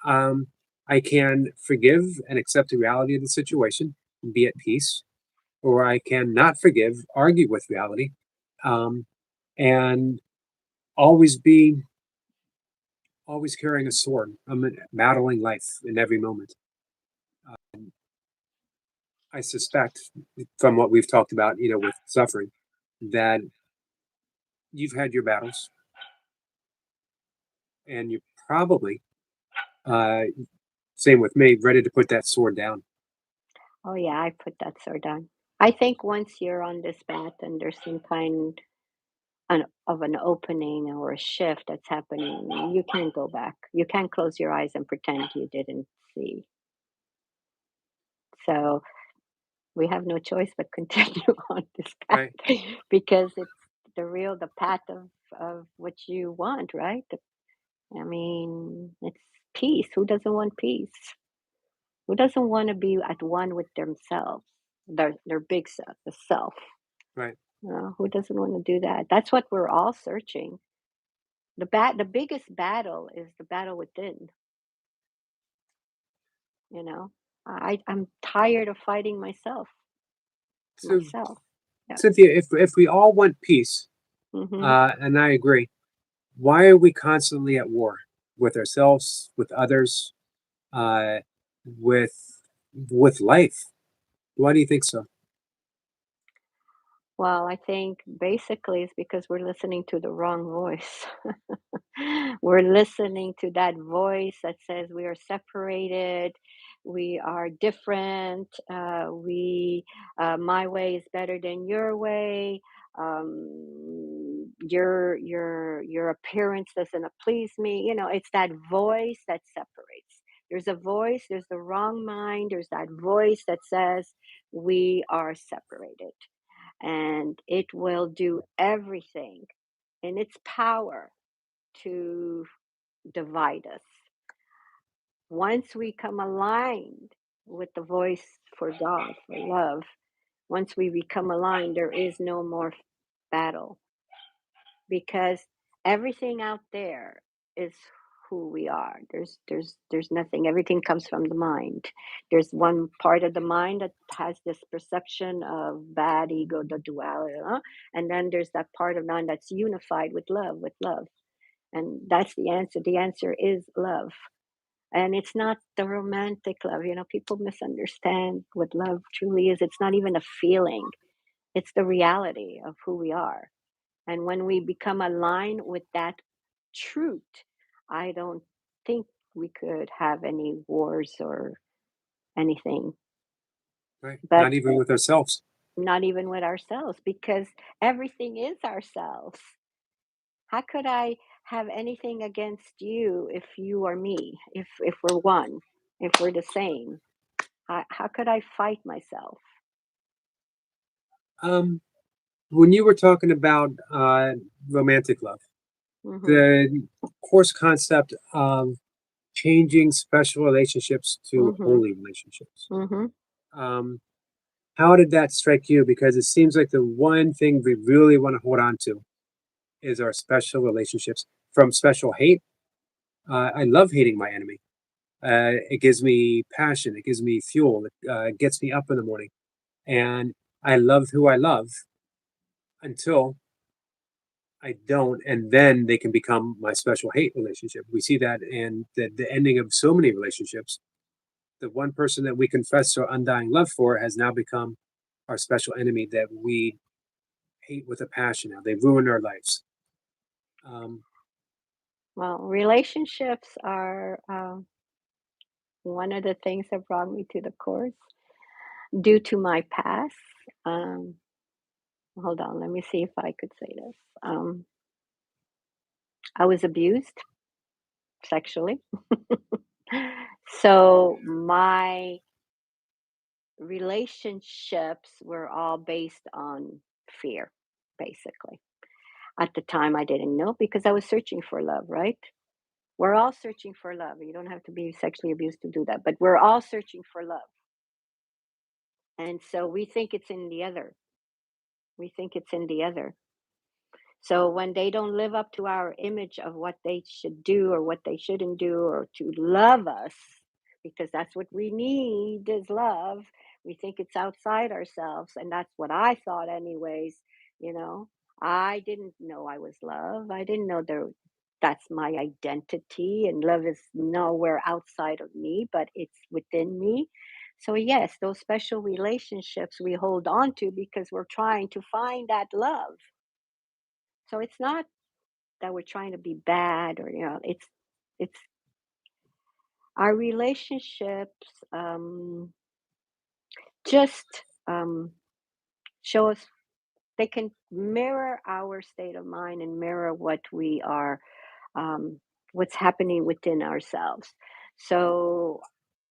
Um, I can forgive and accept the reality of the situation and be at peace, or I can not forgive, argue with reality, um, and always be always carrying a sword. I'm battling life in every moment. I suspect from what we've talked about, with suffering, that you've had your battles and you probably, uh, same with me, ready to put that sword down. Oh yeah, I put that sword down. I think once you're on this path and there's some kind of an opening or a shift that's happening, you can't go back. You can't close your eyes and pretend you didn't see. So we have no choice but continue on this path Right? because it's the path of what you want, right? I mean, it's peace. Who doesn't want peace? Who doesn't want to be at one with themselves, their big self, the self? Right. Who doesn't want to do that? That's what we're all searching. The biggest battle is the battle within. You know, I'm tired of fighting So, myself. Yes. Cynthia, if we all want peace, Hmm. and I agree, why are we constantly at war with ourselves, with others, uh, with life? Why do you think so? Well, I think basically it's because we're listening to the wrong voice. We're listening to that voice that says we are separated, we are different, my way is better than your way. Your appearance doesn't please me. It's that voice that separates. There's a voice, there's the wrong mind, there's that voice that says we are separated, and it will do everything in its power to divide us. Once we come aligned with the voice for God, for love, once we become aligned, there is no more battle because everything out there is who we are. There's nothing. Everything comes from the mind. There's one part of the mind that has this perception of bad ego, the duality, and then there's that part of mind that's unified with love. And that's the answer. The answer is love. And it's not the romantic love. People misunderstand what love truly is. It's not even a feeling, it's the reality of who we are. And when we become aligned with that truth, I don't think we could have any wars or anything, Right. but Not even with ourselves. not even with ourselves because everything is ourselves. How could I have anything against you if you are me, if we're one, if we're the same? How could I fight myself? Um, when you were talking about romantic love, Mhm. the course concept of changing special relationships to Mhm. holy relationships. Mhm. Um, how did that strike you? Because it seems like the one thing we really want to hold on to is our special relationships. From special hate, I love hating my enemy. It gives me passion. It gives me fuel. It gets me up in the morning, and I love who I love until I don't, and then they can become my special hate relationship. We see that in the ending of so many relationships. The one person that we confess our undying love for has now become our special enemy that we hate with a passion. Now they've ruined our lives. Um, Well, relationships are one of the things that brought me to the course due to my past. Um, Hold on, let me see if I could say this. I was abused sexually. So my relationships were all based on fear, basically. At the time, I didn't know because I was searching for love, right? We're all searching for love. You don't have to be sexually abused to do that, but we're all searching for love. And so we think it's in the other. We think it's in the other. So when they don't live up to our image of what they should do or what they shouldn't do, or to love us, because that's what we need is love. We think it's outside ourselves, and that's what I thought anyways, you know. I didn't know I was love. I didn't know that's my identity, and love is nowhere outside of me, but it's within me. So yes, those special relationships we hold on to because we're trying to find that love. So it's not that we're trying to be bad, or it's our relationships just show us, they can mirror our state of mind and mirror what we are, um, what's happening within ourselves. So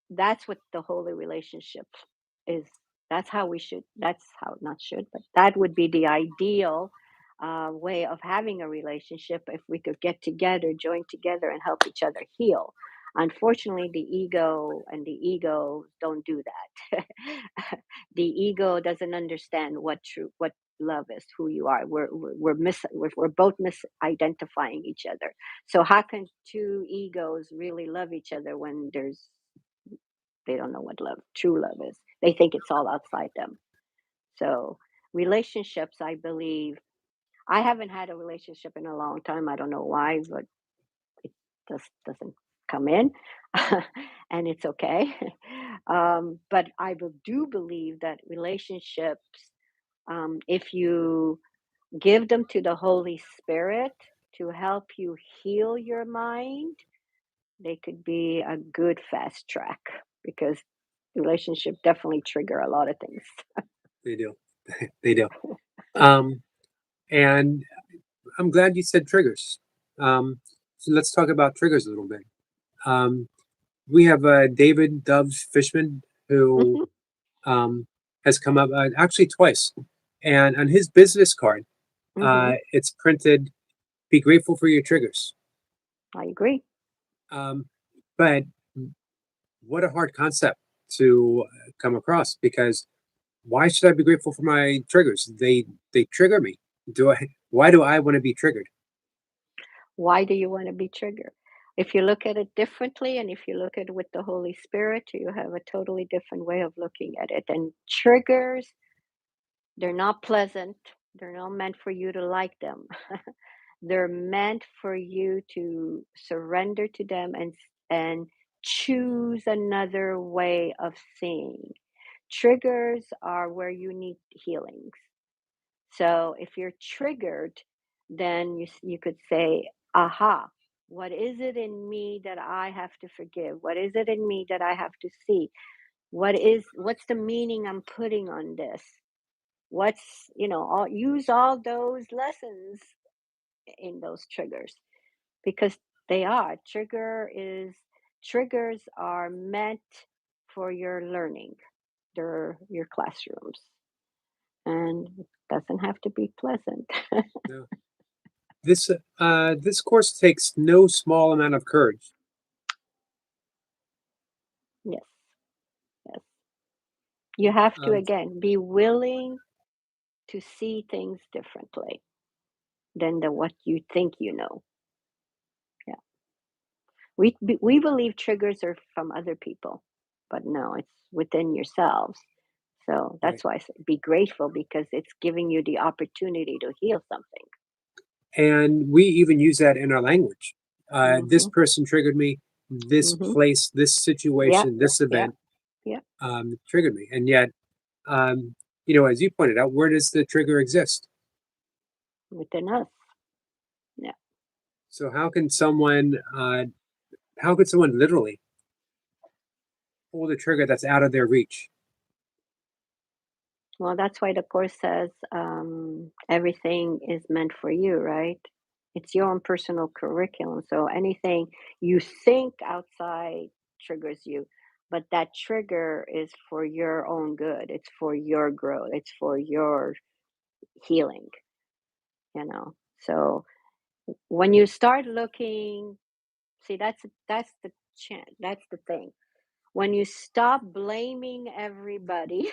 that's what the holy relationship is. That's how we should, that's how, not should, but that would be the ideal way of having a relationship, if we could get together, join together, and help each other heal. Unfortunately, the ego and the ego don't do that. The ego doesn't understand what love is, who you are. We're both misidentifying each other. So how can two egos really love each other when they don't know what true love is? They think it's all outside them. So relationships, I believe, I haven't had a relationship in a long time. I don't know why, but it just doesn't come in, and it's okay. But do believe that relationships, if you give them to the Holy Spirit to help you heal your mind, they could be a good fast track, because relationship definitely trigger a lot of things. They do. They do. Um, and I'm glad you said triggers. So let's talk about triggers a little bit. Um, we have David Doves Fishman, who Hmm. um, has come up actually twice. And on his business card, Hmm. it's printed, be grateful for your triggers. I agree. Um, but what a hard concept to come across, because why should I be grateful for my triggers? They trigger me. Do I? Why do I want to be triggered? Why do you want to be triggered? If you look at it differently, and if you look at it with the Holy Spirit, you have a totally different way of looking at it. And triggers, they're not pleasant. They're not meant for you to like them. They're meant for you to surrender to them, and choose another way of seeing. Triggers are where you need healings. So if you're triggered, then you could say, aha, what is it in me that I have to forgive? What is it in me that I have to see? What's the meaning I'm putting on this? Use all those lessons in those triggers, because triggers are meant for your learning. They're your classrooms, and it doesn't have to be pleasant. No. This course takes no small amount of courage. Yes, yes. You have to, Um, again, be willing to see things differently than what you think you know. Yeah. We believe triggers are from other people, but no, it's within yourselves. So right. that's why I say be grateful, because it's giving you the opportunity to heal something. And we even use that in our language. This Mhm. person triggered me. This Mhm. place, this Yeah. situation, this Yeah. event Yeah. triggered me. And yet, um, as you pointed out, where does the trigger exist? Within us. Yeah. So how could someone literally pull a trigger that's out of their reach? Well, that's why the course says, everything is meant for you, right? It's your own personal curriculum. So anything you think outside triggers you, but that trigger is for your own good. It's for your growth. It's for your healing, you know. So when you start looking, see, that's the thing. When you stop blaming everybody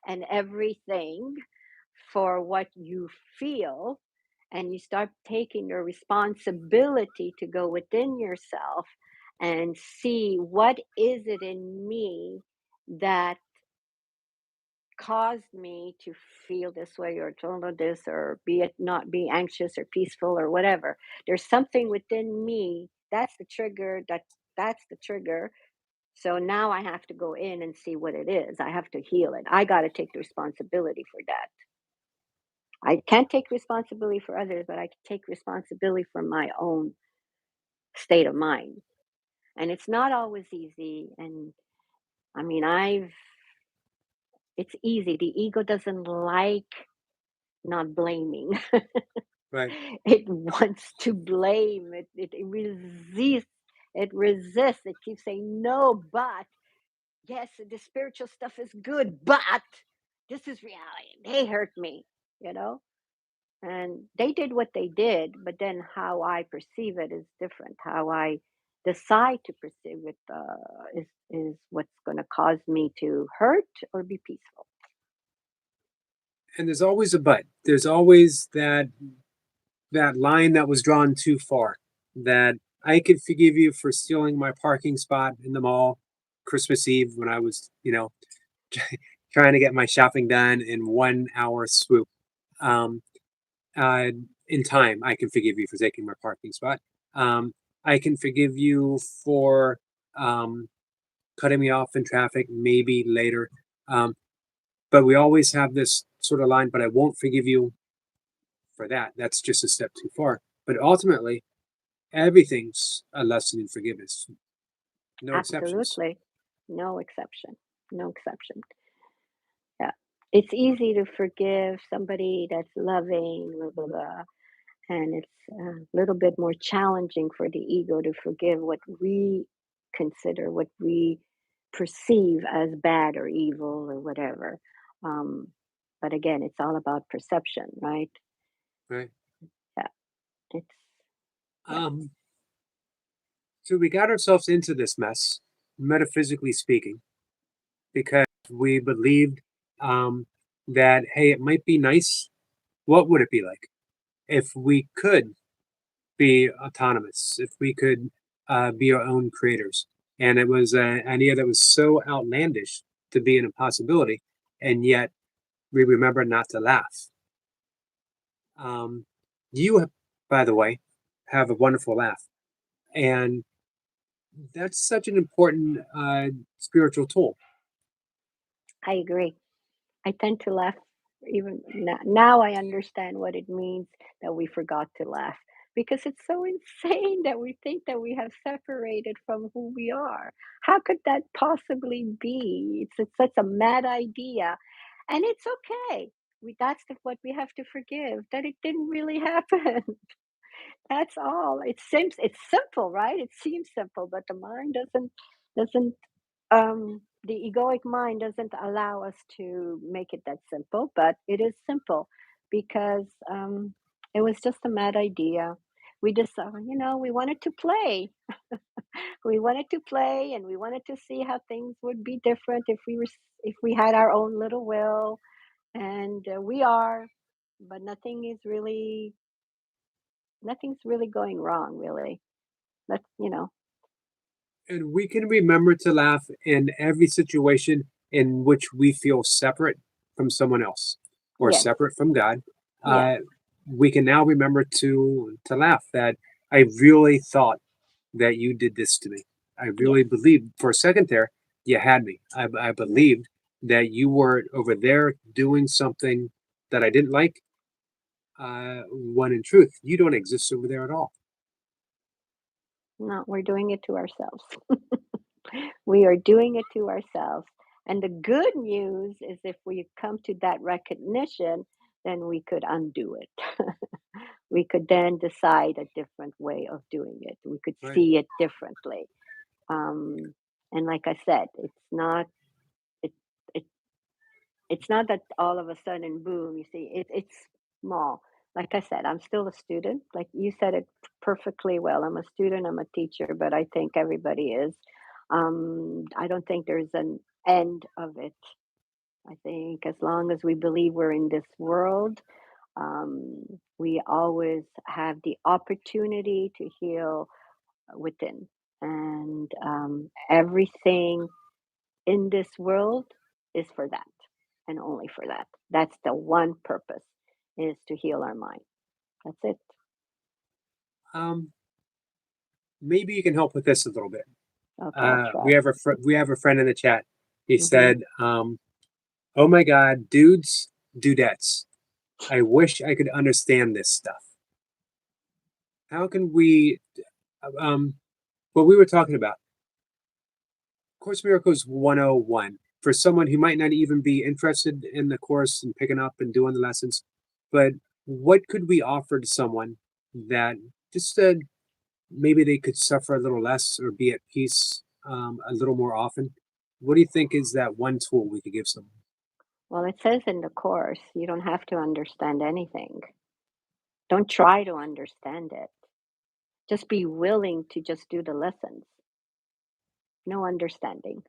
and everything for what you feel, and you start taking your responsibility to go within yourself and see what is it in me that caused me to feel this way or to know this or be it not be anxious or peaceful or whatever. There's something within me that's the trigger, that's the trigger. So now I have to go in and see what it is. I have to heal it. I got to take the responsibility for that. I can't take responsibility for others, but I can take responsibility for my own state of mind. And it's not always easy. And I mean, it's easy. The ego doesn't like not blaming. Right. It wants to blame. It resists. It resists. It keeps saying no, but yes, the spiritual stuff is good, but this is reality. They hurt me, you know? And they did what they did, but then how I perceive it is different. How I decide to perceive it is what's going to cause me to hurt or be peaceful. And there's always a but. There's always that line that was drawn too far. That I could forgive you for stealing my parking spot in the mall Christmas Eve when I was, trying to get my shopping done in 1 hour swoop. Um, uh, in time, I can forgive you for taking my parking spot. Um, I can forgive you for um, cutting me off in traffic, maybe later. Um, but we always have this sort of line, but I won't forgive you for that. That's just a step too far. But ultimately, everything's a lesson in forgiveness, no exceptions. Absolutely. No exception. No exception. Yeah. It's easy to forgive somebody that's loving, blah, blah, blah. And it's a little bit more challenging for the ego to forgive what we consider, what we perceive as bad or evil or whatever. Um, but again, it's all about perception, right? Right. Yeah. It's, yeah. Um, so we got ourselves into this mess, metaphysically speaking, because we believed um, that, hey, it might be nice. What would it be like if we could be autonomous, if we could be our own creators? And it was an idea that was so outlandish to be an impossibility, and yet we remember not to laugh. Um, you, by the way, have a wonderful laugh, and that's such an important spiritual tool. I agree. I tend to laugh even now. I understand what it means that we forgot to laugh because it's so insane that we think that we have separated from who we are. How could that possibly be? It's such a mad idea, and it's okay. What we have to forgive that it didn't really happen. That's all. It's simple, right? It seems simple, but the mind doesn't the egoic mind doesn't allow us to make it that simple, but it is simple because it was just a mad idea. We just, we wanted to play. We wanted to play, and we wanted to see how things would be different if we had our own little will, and we are, but nothing's really going wrong, really. That's. And we can remember to laugh in every situation in which we feel separate from someone else or Yes, separate from God. yes, Uh, we can now remember to laugh that I really thought that you did this to me. I yes. really believed for a second there you had me. I believed that you were over there doing something that I didn't like. When in truth, you don't exist over there at all. No, we're doing it to ourselves. We are doing it to ourselves. And the good news is if we come to that recognition, then we could undo it. We could then decide a different way of doing it. We could Right. see it differently. Um, and like I said, it, it it's not that all of a sudden, boom, you see, it's small. Like I said, I'm still a student. Like you said it perfectly well. I'm a student, I'm a teacher, but I think everybody is. I don't think there's an end of it. I think as long as we believe we're in this world, We always have the opportunity to heal within. And everything in this world is for that and only for that. That's the one purpose is to heal our mind. That's it. Um, Maybe you can help with this a little bit. Okay, I'll We try. have we have a friend in the chat. He Hmm. said, "Oh my God, dudes, dudettes! I wish I could understand this stuff. How can we?" Um, what we were talking about, Course Miracles 101, for someone who might not even be interested in the course and picking up and doing the lessons, but what could we offer to someone that just maybe they could suffer a little less or be at peace a little more often? What do you think is that one tool we could give someone? Well, it says in the course, you don't have to understand anything. Don't try to understand it. Just be willing to just do the lessons. No understanding.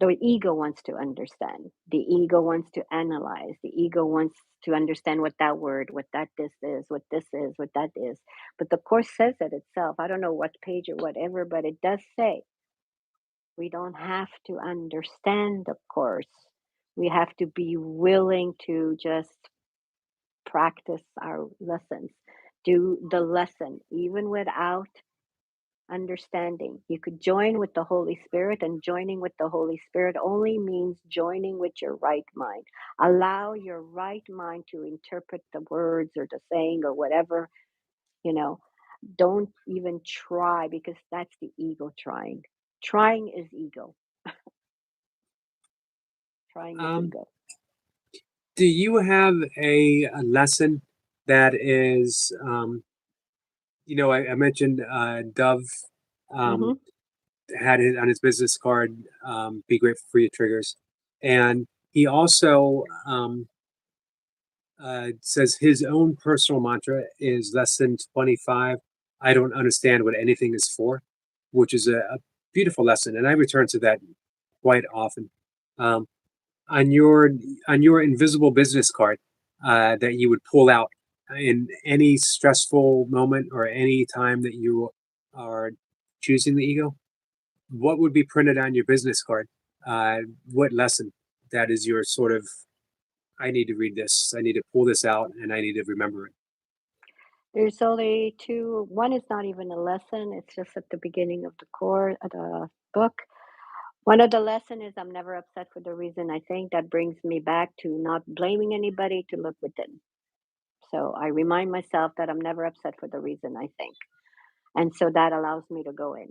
The ego wants to understand. The ego wants to analyze. The ego wants to understand what that word, what that this is, what this is, what that is. But the course says it itself. I don't know what page or whatever, but it does say we don't have to understand the course. We have to be willing to just practice our lessons, do the lesson, even without understanding. You could join with the Holy Spirit, and joining with the Holy Spirit only means joining with your right mind. Allow your right mind to interpret the words or the saying or whatever, you know. Don't even try because that's the ego trying. Trying is ego. Trying is Um, ego. do you have a lesson that is, I mentioned Dove um, Mhm. had it on his business card, be grateful for your triggers. And he also says his own personal mantra is lesson 25. I don't understand what anything is for, which is a beautiful lesson. And I return to that quite often. Um, on your invisible business card that you would pull out in any stressful moment or any time that you are choosing the ego, what would be printed on your business card? What lesson that is your sort of, I need to read this, I need to pull this out, and I need to remember it. There's only two. One is not even a lesson. It's just at the beginning of the core the book. One of the lesson is I'm never upset for the reason I think. That brings me back to not blaming anybody, to look within. So I remind myself that I'm never upset for the reason I think. And so that allows me to go in.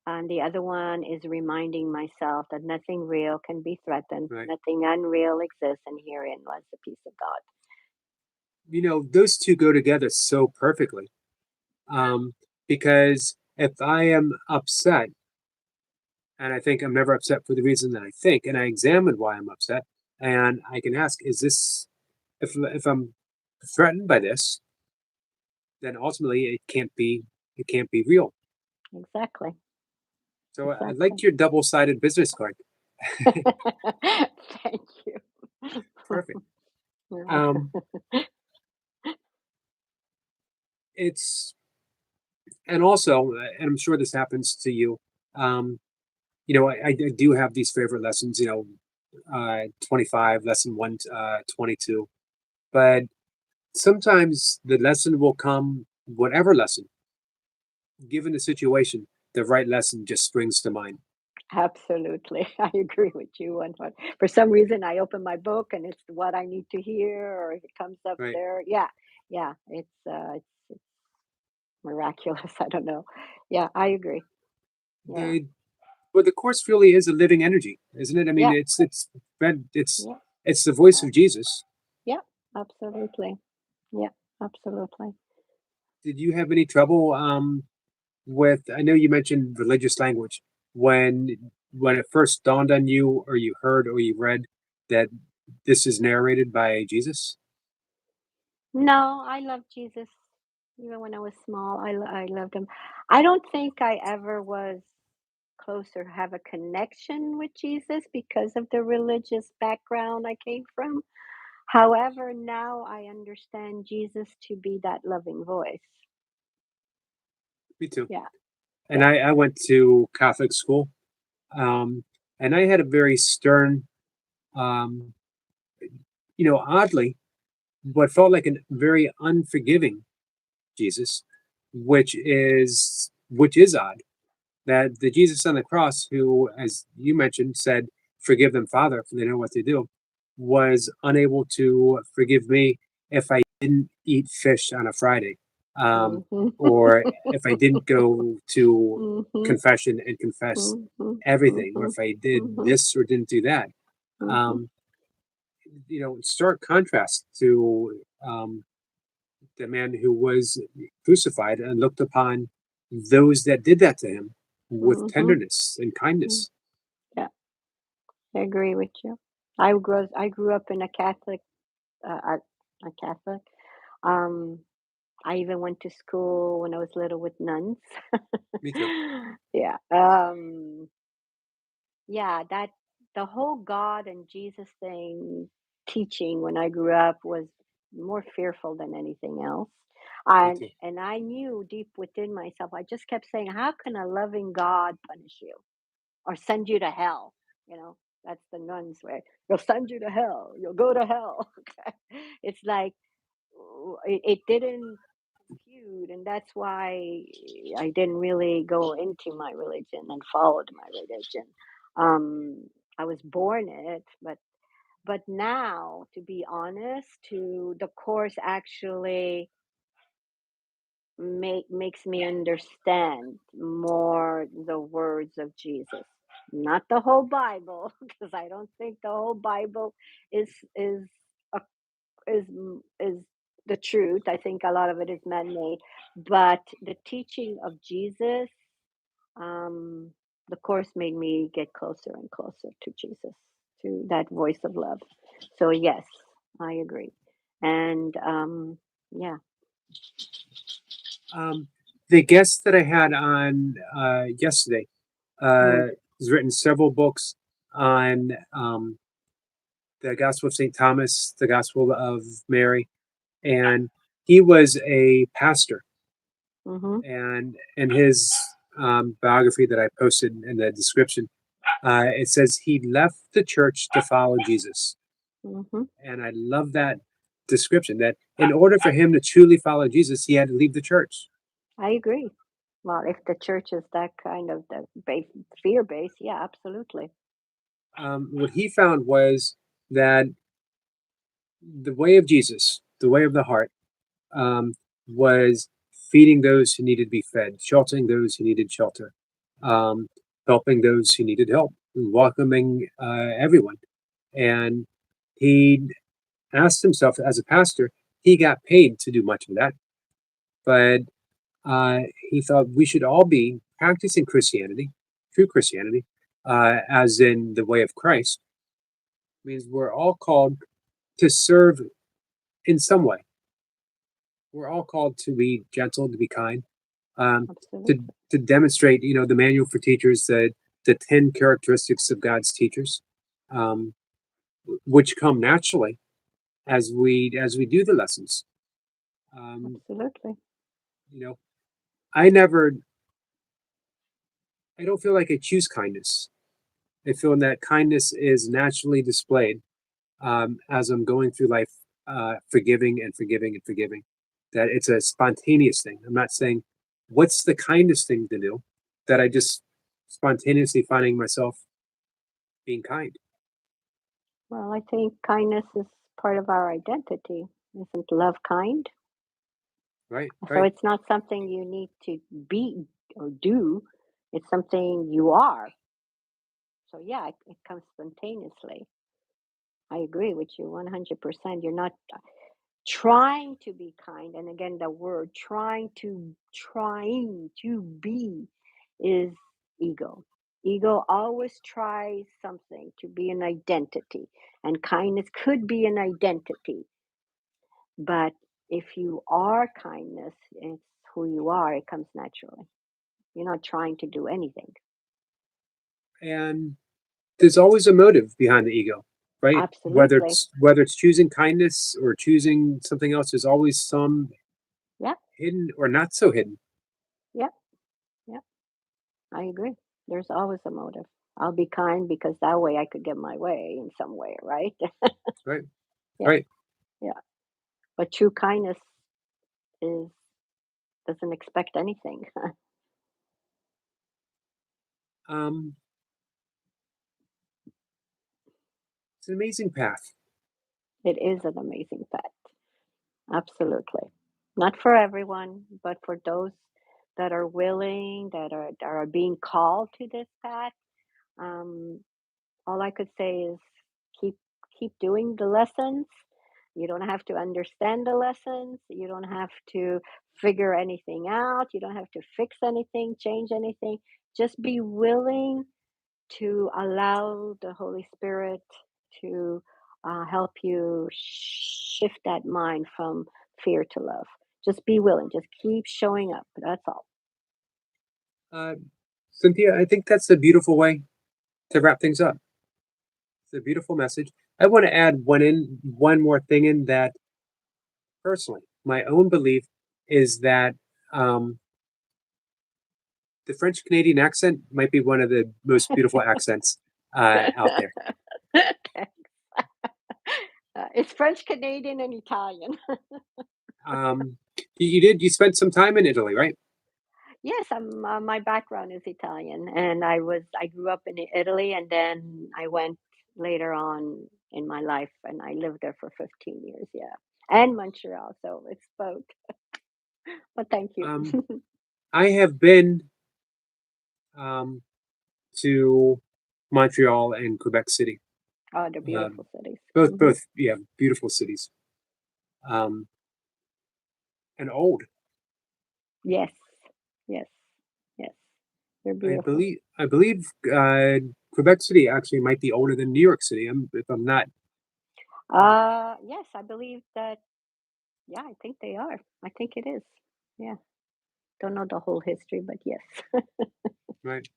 And the other one is reminding myself that nothing real can be threatened, Right. nothing unreal exists, and herein lies the peace of God. Those two go together so perfectly. Um, because if I am upset, and I think I'm never upset for the reason that I think, and I examine why I'm upset, and I can ask, is this, if I'm threatened by this, then ultimately it can't be real. Exactly. So I liked Exactly. your double-sided business card. Thank you. Perfect. Yeah. Um, it's and also, and I'm sure this happens to you. Um, I do have these favorite lessons. 25, lesson one, 22. But sometimes the lesson will come, whatever lesson, given the situation, the right lesson just springs to mind. Absolutely. I agree with you on what for some reason I open my book and it's what I need to hear or it comes up Right. there. Yeah. Yeah. It's miraculous. I don't know. Yeah, I agree. Yeah. The But the course really is a living energy, isn't it? I mean, Yeah. it's Yeah. it's the voice of ab- Jesus. Yeah. Absolutely. Yeah. Absolutely. Did you have any trouble with? I know you mentioned religious language when it first dawned on you, or you heard, or you read that this is narrated by Jesus. No, I love Jesus. Even when I was small, I loved him. I don't think I ever was close or have a connection with Jesus because of the religious background I came from. However, now I understand Jesus to be that loving voice. Me too. Yeah, And yeah. I went to Catholic school, um, and I had a very stern, um, oddly, what felt like a very unforgiving Jesus, which is odd. That the Jesus on the cross, who, as you mentioned, said, "Forgive them, Father, for they know what they do," was unable to forgive me if I didn't eat fish on a Friday, Mhm. or if I didn't go to Mhm. confession and confess Mhm. everything, or Mhm. if I did Mhm. this or didn't do that. Mhm. Um, stark contrast to the man who was crucified and looked upon those that did that to him with Mhm. tenderness and Mhm. kindness. Yeah, I agree with you. I grew up in a Catholic a Catholic. Um, I even went to school when I was little with nuns. Me too. Yeah. Yeah, that the whole God and Jesus thing teaching when I grew up was more fearful than anything else. Me And too. and I knew deep within myself, I just kept saying, how can a loving God punish you or send you to hell? You know, that's the nuns way. You'll send you to hell. You'll go to hell. Okay. It's like it didn't compute, and that's why I didn't really go into my religion and followed my religion. um I was born it, but now, to be honest, to the course actually makes me understand more the words of Jesus, not the whole Bible, because I don't think the whole Bible is is is the truth. I think a lot of it is man-made, but the teaching of Jesus, um, the course made me get closer and closer to Jesus, to that voice of love. So yes, I agree, and yeah. Um, the guest that I had on yesterday Mm, has written several books on the Gospel of St. Thomas, the Gospel of Mary, and he was a pastor. mm-hmm, And in his biography that I posted in the description, it says he left the church to follow Jesus. mm-hmm. And I love that description, that in order for him to truly follow Jesus, he had to leave the church. I agree. Well, if the church is that kind of the fear base, yeah, absolutely. What he found was that the way of Jesus, the way of the heart, um, was feeding those who needed to be fed, sheltering those who needed shelter, um, helping those who needed help, welcoming everyone. And he asked himself, as a pastor, he got paid to do much of that, but he thought we should all be practicing Christianity, true Christianity, as in the way of Christ, means we're all called to serve in some way. We're all called to be gentle, to be kind, to Absolutely. to demonstrate, the manual for teachers, the 10 characteristics of God's teachers, um, which come naturally as we do the lessons. Um, Absolutely. you know, I never, I don't feel like I choose kindness. I feel that kindness is naturally displayed as I'm going through life, forgiving and forgiving and forgiving. That it's a spontaneous thing. I'm not saying what's the kindest thing to do. That I just spontaneously finding myself being kind. Well, I think kindness is part of our identity. Isn't love kind? Right, So right. it's not something you need to be or do. It's something you are. So yeah, it comes spontaneously. I agree with you 100%. You're not trying to be kind. And again, the word trying to be is ego. Ego always tries something to be an identity, and kindness could be an identity. But if you are kindness, it's who you are, it comes naturally. You're not trying to do anything. And there's always a motive behind the ego. right? Absolutely. Whether it's choosing kindness or choosing something else, there's always some Yep. hidden or not so hidden. Yep. Yep. I agree. There's always a motive. I'll be kind because that way I could get my way in some way, right? Right. Yeah. Right. Yeah. But true kindness is doesn't expect anything. Um, it's an amazing path. It is an amazing pet. Absolutely. Not for everyone, but for those that are willing, that are being called to this path. Um, all I could say is keep keep doing the lessons. You don't have to understand the lessons. You don't have to figure anything out. You don't have to fix anything, change anything. Just be willing to allow the Holy Spirit to help you shift that mind from fear to love. Just be willing. Just keep showing up. That's all. Uh, Cynthia, I think that's a beautiful way to wrap things up. It's a beautiful message. I want to add one more thing in that personally, my own belief is that um, the French Canadian accent might be one of the most beautiful accents out there. It's French, Canadian, and Italian. You spent some time in Italy, right? Yes, my background is Italian, and I grew up in Italy, and then I went later on in my life, and I lived there for 15 years. Yeah, and Montreal, so it's both. But thank you. Um, I have been um, to Montreal and Quebec City. Oh, they're Um, beautiful cities. both, yeah, beautiful cities. Um, and old. Yes, yes, yes. They're beautiful. I believe Quebec City actually might be older than New York City. If I'm not Yes, I believe that. Yeah, I think they are. I think it is. Yeah, don't know the whole history, but yes, right.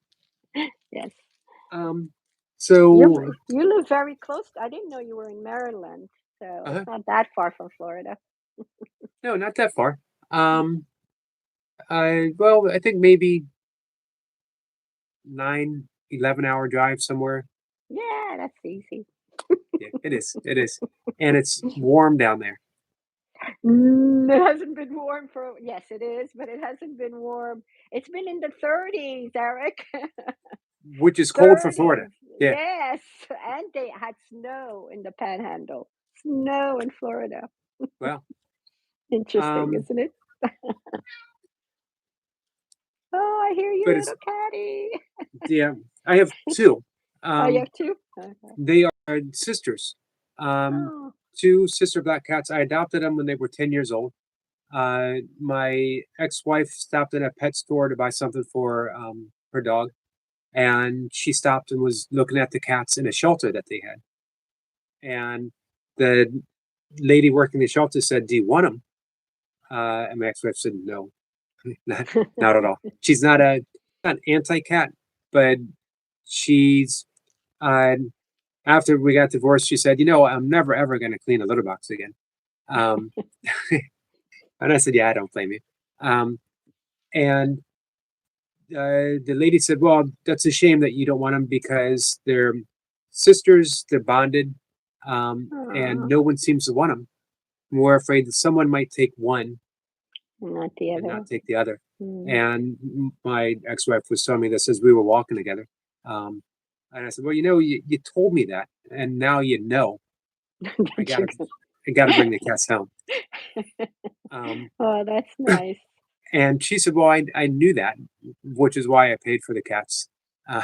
yes. Um, You so you live very close. I didn't know you were in Maryland, so uh it's not that far from Florida. no, not that far. Um, I think maybe 9, 11 hour drive somewhere. Yeah, that's easy. Yeah, it is. It is, and it's warm down there, It hasn't been warm for, yes, it is, but it hasn't been warm. It's been in the 30s, Eric. which is cold for Florida. 30s. Yeah. Yes, and they had snow in the Panhandle. Snow in Florida. Well, Interesting, um, isn't it? Oh, I hear you, but it's little catty. yeah. I have two. Oh, you Um, have two? Okay. they are sisters. Um, Oh, two sister black cats. I adopted them when they were 10 years old. My ex-wife stopped in a pet store to buy something for her dog, and she stopped and was looking at the cats in a shelter that they had. And the lady working the shelter said, "Do you want them?" And my ex-wife said, "No, not not at all." She's not anti-cat, but she's uh, after we got divorced, she said, I'm never ever going to clean a litter box again." Um, and I said, "Yeah, I don't blame you." Um, and the lady said, "Well, that's a shame that you don't want them because they're sisters, they're bonded, and aw, no one seems to want them. We're afraid that someone might take one not the and not other. take the other." Mm. And my ex-wife was telling me this as we were walking together. Um, and I said, "Well, you told me that, and now you know. I That you gotta, could. I gotta bring the cats home." Um, Oh, that's nice. and she said, "Well, I knew that, which is why I paid for the cats, uh,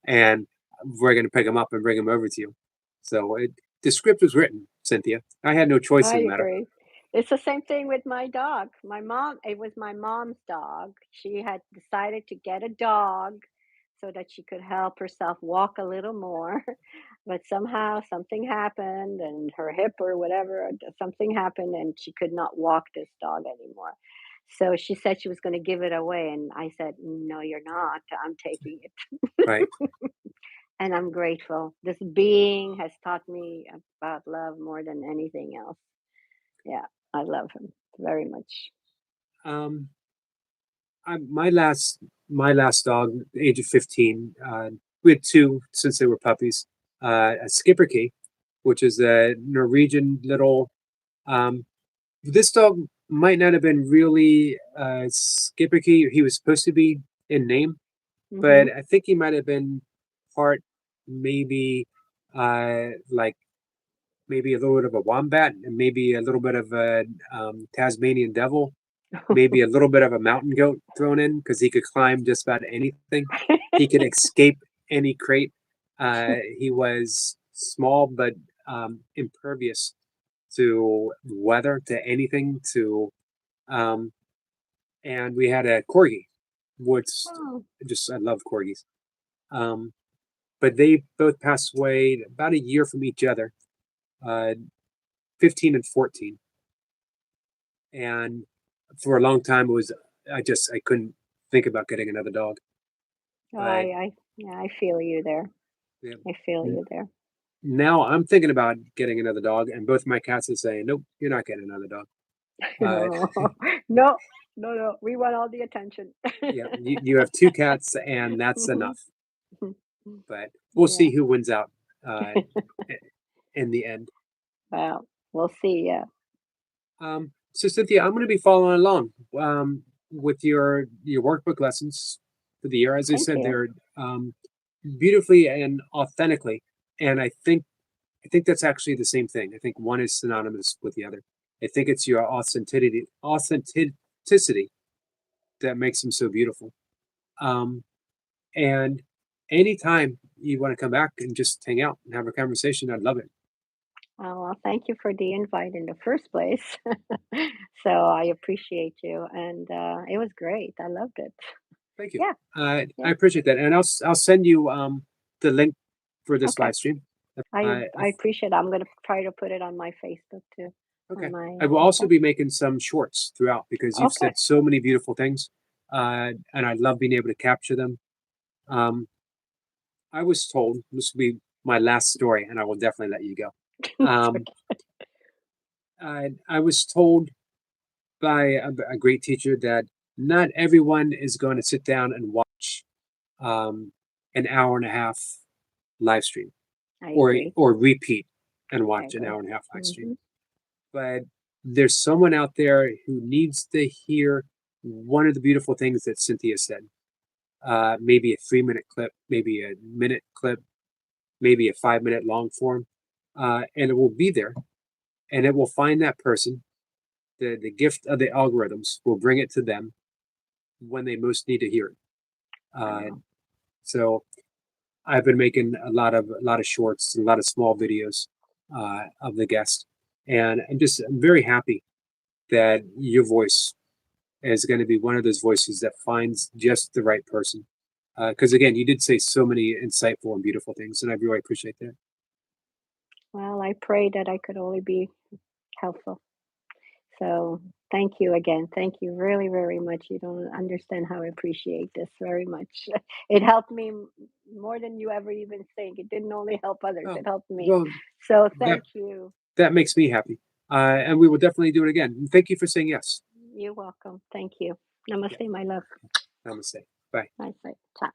and we're going to pick them up and bring them over to you." So the script was written, Cynthia. I had no choice I in the matter. agree. It's the same thing with my dog. It was my mom's dog. She had decided to get a dog so that she could help herself walk a little more. But somehow something happened and her hip or whatever, something happened and she could not walk this dog anymore. So she said she was going to give it away. And I said, no, you're not. I'm taking it. Right? And I'm grateful. This being has taught me about love more than anything else. Yeah, I love him very much. Um, my last dog, age of 15. We had two since they were puppies. A Skipperkey, which is a Norwegian little. Um, this dog might not have been really Skipperkey. He was supposed to be in name, but Mhm. I think he might have been part, maybe like maybe a little bit of a wombat and maybe a little bit of a Tasmanian devil, maybe a little bit of a mountain goat thrown in because he could climb just about anything. He could escape any crate. He was small but impervious to weather, to anything, to um, and we had a corgi, which Oh, just I love corgis. Um, but they both passed away about a year from each other, uh, 15 and 14. And for a long time, it was I couldn't think about getting another dog. oh, But yeah, I feel you there. yeah, I feel n- you there. now I'm thinking about getting another dog, and both my cats are saying, "Nope, you're not getting another dog." Uh, No, no, no, no. We want all the attention. yeah, you have two cats, and that's Mhm. enough. But we'll Yeah. see who wins out uh, i- in the end. Well, we'll see. Yeah. So Cynthia, I'm going to be following along with your workbook lessons for the year. As I Thank said, you. they're beautifully and authentically, and I think that's actually the same thing. I think one is synonymous with the other. I think it's your authenticity that makes them so beautiful. Um, and anytime you want to come back and just hang out and have a conversation, I'd love it. Oh, well, thank you for the invite in the first place. So I appreciate you, and it was great. I loved it. Thank you. Yeah. I Yeah. appreciate that, and I'll send you the link for this Okay. live stream. I appreciate it. I'm gonna try to put it on my Facebook too. On Okay. my I will also okay. be making some shorts throughout because you've Okay. said so many beautiful things, and I love being able to capture them. Um, I was told this will be my last story, and I will definitely let you go. It's Um, okay. I was told by a great teacher that not everyone is going to sit down and watch an hour and a half live stream I or agree. or repeat and I watch an agree. hour and a half live stream. Hmm. But there's someone out there who needs to hear one of the beautiful things that Cynthia said. Maybe a 3 minute clip, maybe a minute clip, maybe a 5 minute long form, and it will be there, and it will find that person. The gift of the algorithms will bring it to them when they most need to hear it. Uh, Wow. so I've been making a lot of shorts, and a lot of small videos of the guest, and I'm very happy that your voice is going to be one of those voices that finds just the right person. Because again, you did say so many insightful and beautiful things, and I really appreciate that. Well, I pray that I could only be helpful. So thank you again. Thank you really, very much. You don't understand how I appreciate this very much. It helped me more than you ever even think. It didn't only help others, Oh, it helped me. well, So that thank you. that makes me happy, and we will definitely do it again. And thank you for saying yes. You're welcome. Thank you. Yeah, Namaste, my love. namaste. Bye. Nice. Ciao.